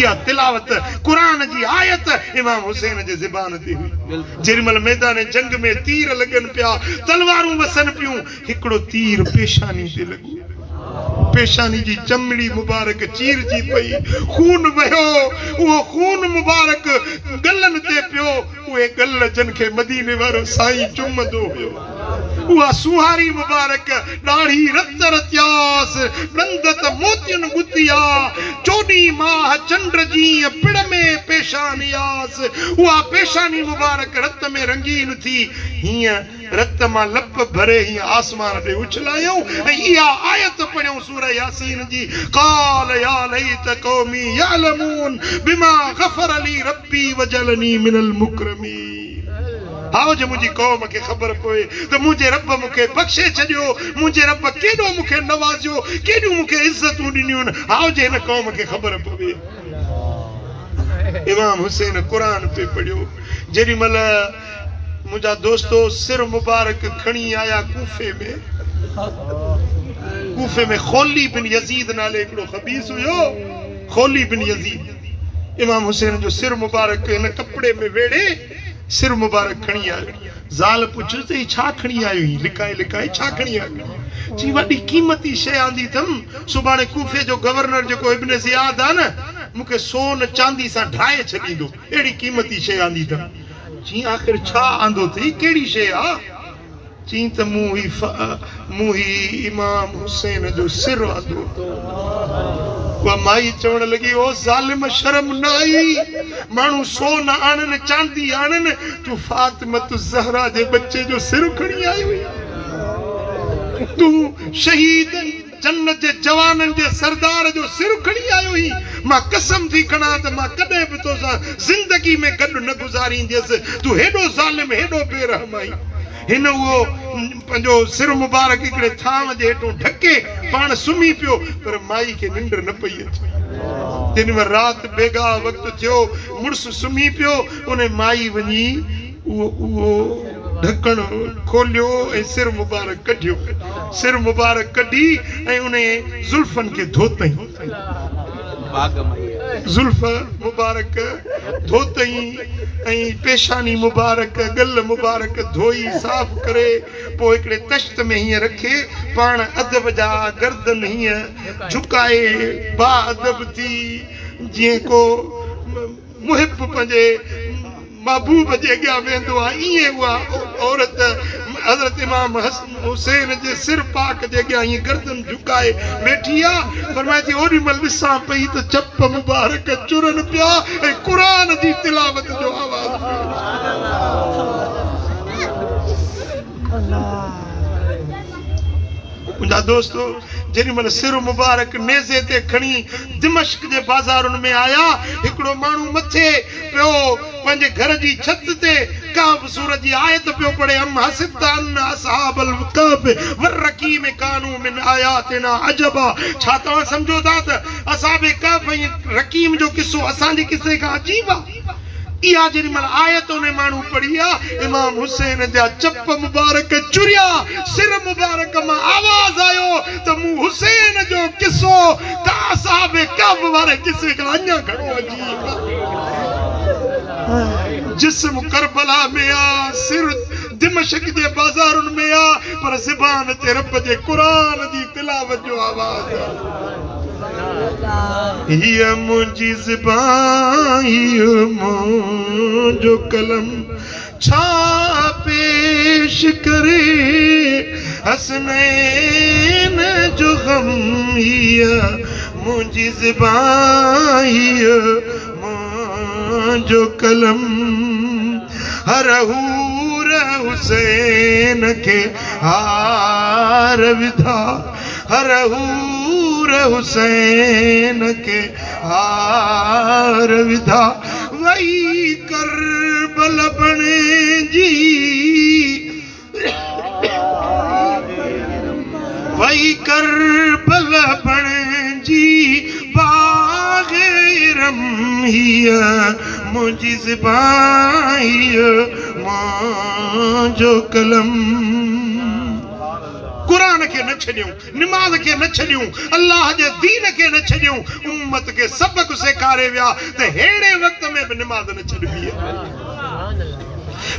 इहा तिलावत कुरान जी आयत इमाम हुसैन जे ज़बान ते हुई जेमल मैदान जंग में तीर लगन पिया तलवारूं वसन पियूं हिकड़ो तीर पेशानी ते लॻो पेशानी जी चमड़ी मुबारक चीर जी पई खून वयो वो खून मुबारक गलन ते पियो उहे गल जन के मदीने वारो साईं चुमदो हुयो उहा सुहारी मुबारक दाढ़ी रत रत्यास नंदत मोतियन गुतिया 14 माह चंद्र जी पिड़ में पेशानियास उहा पेशानी मुबारक रत में रंगीन थी हिया रत मां लप भरे ही आसमान पे उछलायो इहा आयत पढ़ियो सूरह यासीन जी क़ाल या लैत क़ौमी यअलमून बिमा गफ़र ली रब्बी वजलनी मिनल मुकरमीन आओ जे मुझी कौम के खबर पोए तो मुझे रब मुखे बख्शे छडियो मुझे रब केडो मुखे नवाजियो केडो मुखे इज्जतूं दिनियो आओ जे न कौम के खबर पोए इमाम हुसैन कुरान पे पढ़ियो जेडी मल मुझा दोस्तों सिर मुबारक खणी आया कूफे में खोली बिन यजीद नाले एकड़ो खबीस हुयो खोली बिन यजीद इमाम हुसैन जो सिर मुबारक इन कपड़े में वेड़े सिर मुबारक खणी आयो ज़ाल पुछ ते छा खणी आयो लिकाए लिकाए छा खणी आयो जी वडी कीमती शय आंदी थम सुबाने कूफे जो गवर्नर जो इब्न ज़ियाद आ न मुके सोन चांदी सा ढाए छडींदो एडी कीमती शय आंदी थम जी आखिर छा आंदो थी केड़ी शय आ जी त मुही इमाम हुसैन जो सिर आंदो वो माई चवण लगी ओ जालिम शर्म न आई मानू सोन आणन चांदी आणन तू फातिमत ज़हरा जे बच्चे जो सिर खणी आई हुई तू शहीद जन्नत जे जवानन जे सरदार जो सिर खणी आयो ही मां कसम थी खणा त मां कदे भी तो जिंदगी में गड न गुजारींदस तू हेडो जालिम हेडो बेरहम आई हिन वो पंजो सिर मुबारक इकड़े थाम जे हेठों ढके पान सुमी पियो पर माई के निंड न पई अचे दिन में रात बेगा वक्त थियो मुर्स सुमी पियो उन्हें माई वनी वो ढक्कन खोलियो ए सिर मुबारक कढियो सिर मुबारक कढी ए उन्हें जुल्फन के धोतई जुल्फ मुबारक धोतई ऐं पेशानी मुबारक गल मुबारक धोई साफ करे पो एकड़े तश्त में ही रखे पान अदब जा गर्दन ही झुकाए बा अदब थी जे को मुहिब पंजे महबूब जे अॻियां वेंदो आहे ईअं उहा औरत हज़रत इमाम हुसैन जे सिर पाक जे अॻियां ईअं गर्दन झुकाए वेठी आहे फरमाए थी ओॾी महिल ॾिसां पई त चप मुबारक चुरनि पिया ऐं क़ुरान जी तिलावत जो आवाज़ मुंहिंजा दोस्तो जेॾी महिल सिर मुबारक नेज़े ते खणी दिमश्क जे बाज़ारुनि में आया हिकिड़ो माण्हू मथे पियो पंहिंजे घर जी छत ते कहफ सूरत जी आयत पियो पढ़े अम हसिबत अन असहाबल कहफ वरकीम कानू मिन आयातिना अजबा छा तव्हां सम्झो था त असहाब कहफ ऐं रकीम जो किस्सो असांजे किस्से खां अजीब आहे इहा जेॾी महिल आयत उन माण्हू पढ़ी आहे इमाम हुसैन जा चप मुबारक चुरिया सिर मुबारक मां आवाज़ आयो त मूं हुसैन जो किस्सो त असहाब कहफ वारे किस्से खां अञा घणो अजीब जिस्म करबला में आ सिर दिमश्क जे बाज़ारुनि में आ पर ज़बान ते रब जे क़ुरान जी तिलावत जो आवाज़ ये मुझी ज़बान ये मुझो कलम छा पेश करे हसनैन जो गम ये मुझी ज़बान ये मुझो कलम हर हूर हुसैन के हार विधा हर हूर हुसैन के हार विधा वही करबल बने जी वही करबल बने जी बाग़ेरम हिया मुझी ज़बान मुझो कलम कुरान के न छॾियूं निमाज़ के न छॾियूं अल्लाह जे दीन के न छॾियूं उम्मत के सबक सेखारे विया त हेड़े वक्त में भी निमाज़ न छॾबी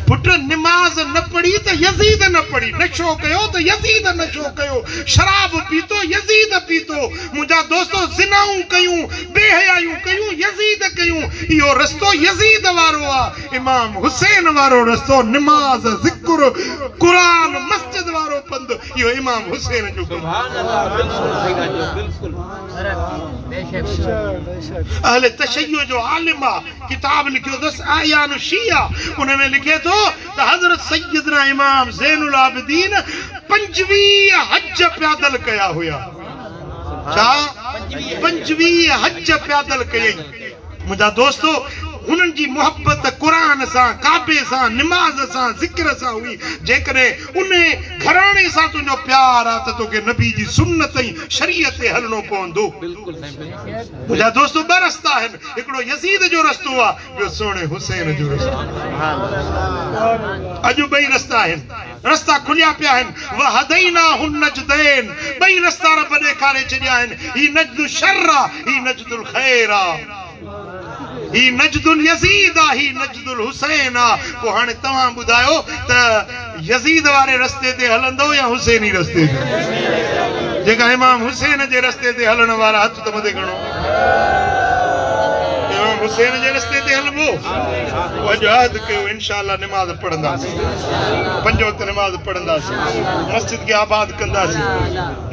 पुट नमाज न पढ़ी तो यजीद न पढ़ी, नशो कयो तो यजीद नशो कयो, शराब पीतो यजीद पीतो, मुझा दोस्तों जिनाऊं कयूं बेहयायूं कयूं यजीद कयूं, यो रस्तो यजीद वारो आ। इमाम हुसैन वारो रस्तो नमाज जिक्र कुरान मस्जिद वारो पंध यो इमाम हुसैन जो। सुभान अल्लाह, बिल्कुल अहले तशय्यो जो आलिम किताब लिखियो दस आयान शिया, उनमें लिखे तो हजरत सैयदना इमाम ज़ैनुल आबिदीन 25 हज पैदल कया हुया। छा 25 हज पैदल कयई। मुझा दोस्तों उन्हनि जी मोहब्बत कुरान सां, काबे सां, निमाज़ सां, ज़िक्र सां हुई। जेकॾहिं उन घराणे सां तुंहिंजो प्यार आहे त तोखे नबी जी सुन्नत ऐं शरीयत ते हलणो पवंदो। मुंहिंजा दोस्तो ॿ रस्ता आहिनि, हिकिड़ो यज़ीद जो रस्तो आहे, ॿियो सोणे हुसैन जो रस्तो। अॼु ॿई रस्ता आहिनि, रस्ता खुलिया पिया आहिनि। वहदैनाहु नजदैन, ॿई रस्ता रब ॾेखारे छॾिया आहिनि। ही नजदु शर्र आहे, ही नजदुल खैर आहे, ही नजदुल यजीद आ, ही नजदुल हुसैन आ। को हाणे तव्हां ॿुधायो त यजीद वारे रस्ते ते हलंदो या हुसैनी रस्ते ते? जेका इमाम हुसैन जे रस्ते ते हलण वारा हथ त मथे खणो। इमाम हुसैन जे रस्ते ते हलबो, अॼु यादि कयो इंशाअल्लाह नमाज़ पढ़ंदासीं, 5 वक़्त नमाज़ पढ़ंदासीं, मस्जिद खे आबाद कंदासीं,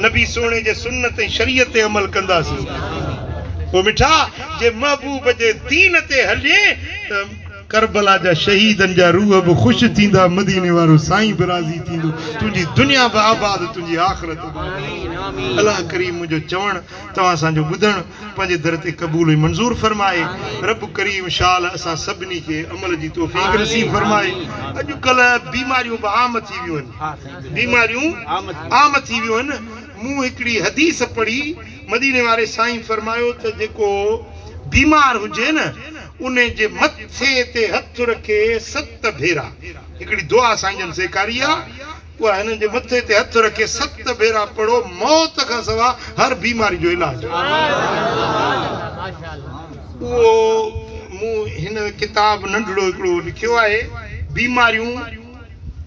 नबी सोने जे सुन्नत ऐं शरीयत ते अमल कंदासीं। वो मिठा जे महबूब जे दीन ते हले त करबला जा शहीदन जा रूह भी खुश थींदा, मदीने वारो साईं भी राज़ी थींदो, तुझी दुनिया भी आबाद, तुझी आखिरत। अल्लाह करीम मुझो चवण तवां सां जो ॿुधण पंहिंजे दर ते क़बूल ऐं मंज़ूर फरमाए। रब करीम शाल असां सभिनी खे अमल जी तौफ़ीक़ नसीब फरमाए। अॼुकल्ह बीमारियूं भी आम थी वियूं आहिनि, बीमारियूं आम थी वियूं आहिनि। मूं हिकिड़ी हदीस पढ़ी, मदीने वारे साईं फरमायो त जेको बीमार हुजे न उन जे मथे ते हथ रखे 7 भेरा, हिकिड़ी दुआ साईं सेखारी आहे, उहा हिन जे मथे ते हथ रखे 7 भेरा पढ़ो, मौत खां सवा हर बीमारी जो इलाज। उहो मूं हिन किताब नंढड़ो हिकिड़ो लिखियो आहे, बीमारियूं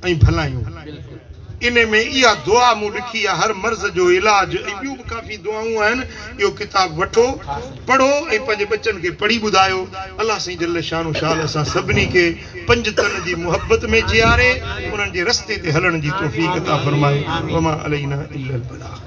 ऐं भलायूं। इन में इहा दुआ मूं लिखी आहे, हर मर्ज़ जो इलाज, ऐं ॿियूं बि काफ़ी दुआऊं आहिनि। इहो किताब वठो, पढ़ो ऐं पंहिंजे बच्चनि खे पढ़ी ॿुधायो। अलाह साईं जल्ल शानो शाल असां सभिनी खे 5 तन जी मुहबत में जियारे, उन्हनि जे रस्ते ते हलण जी तौफ़ीक़ अता फरमाए। वमा अलैना इल्लल बलाग।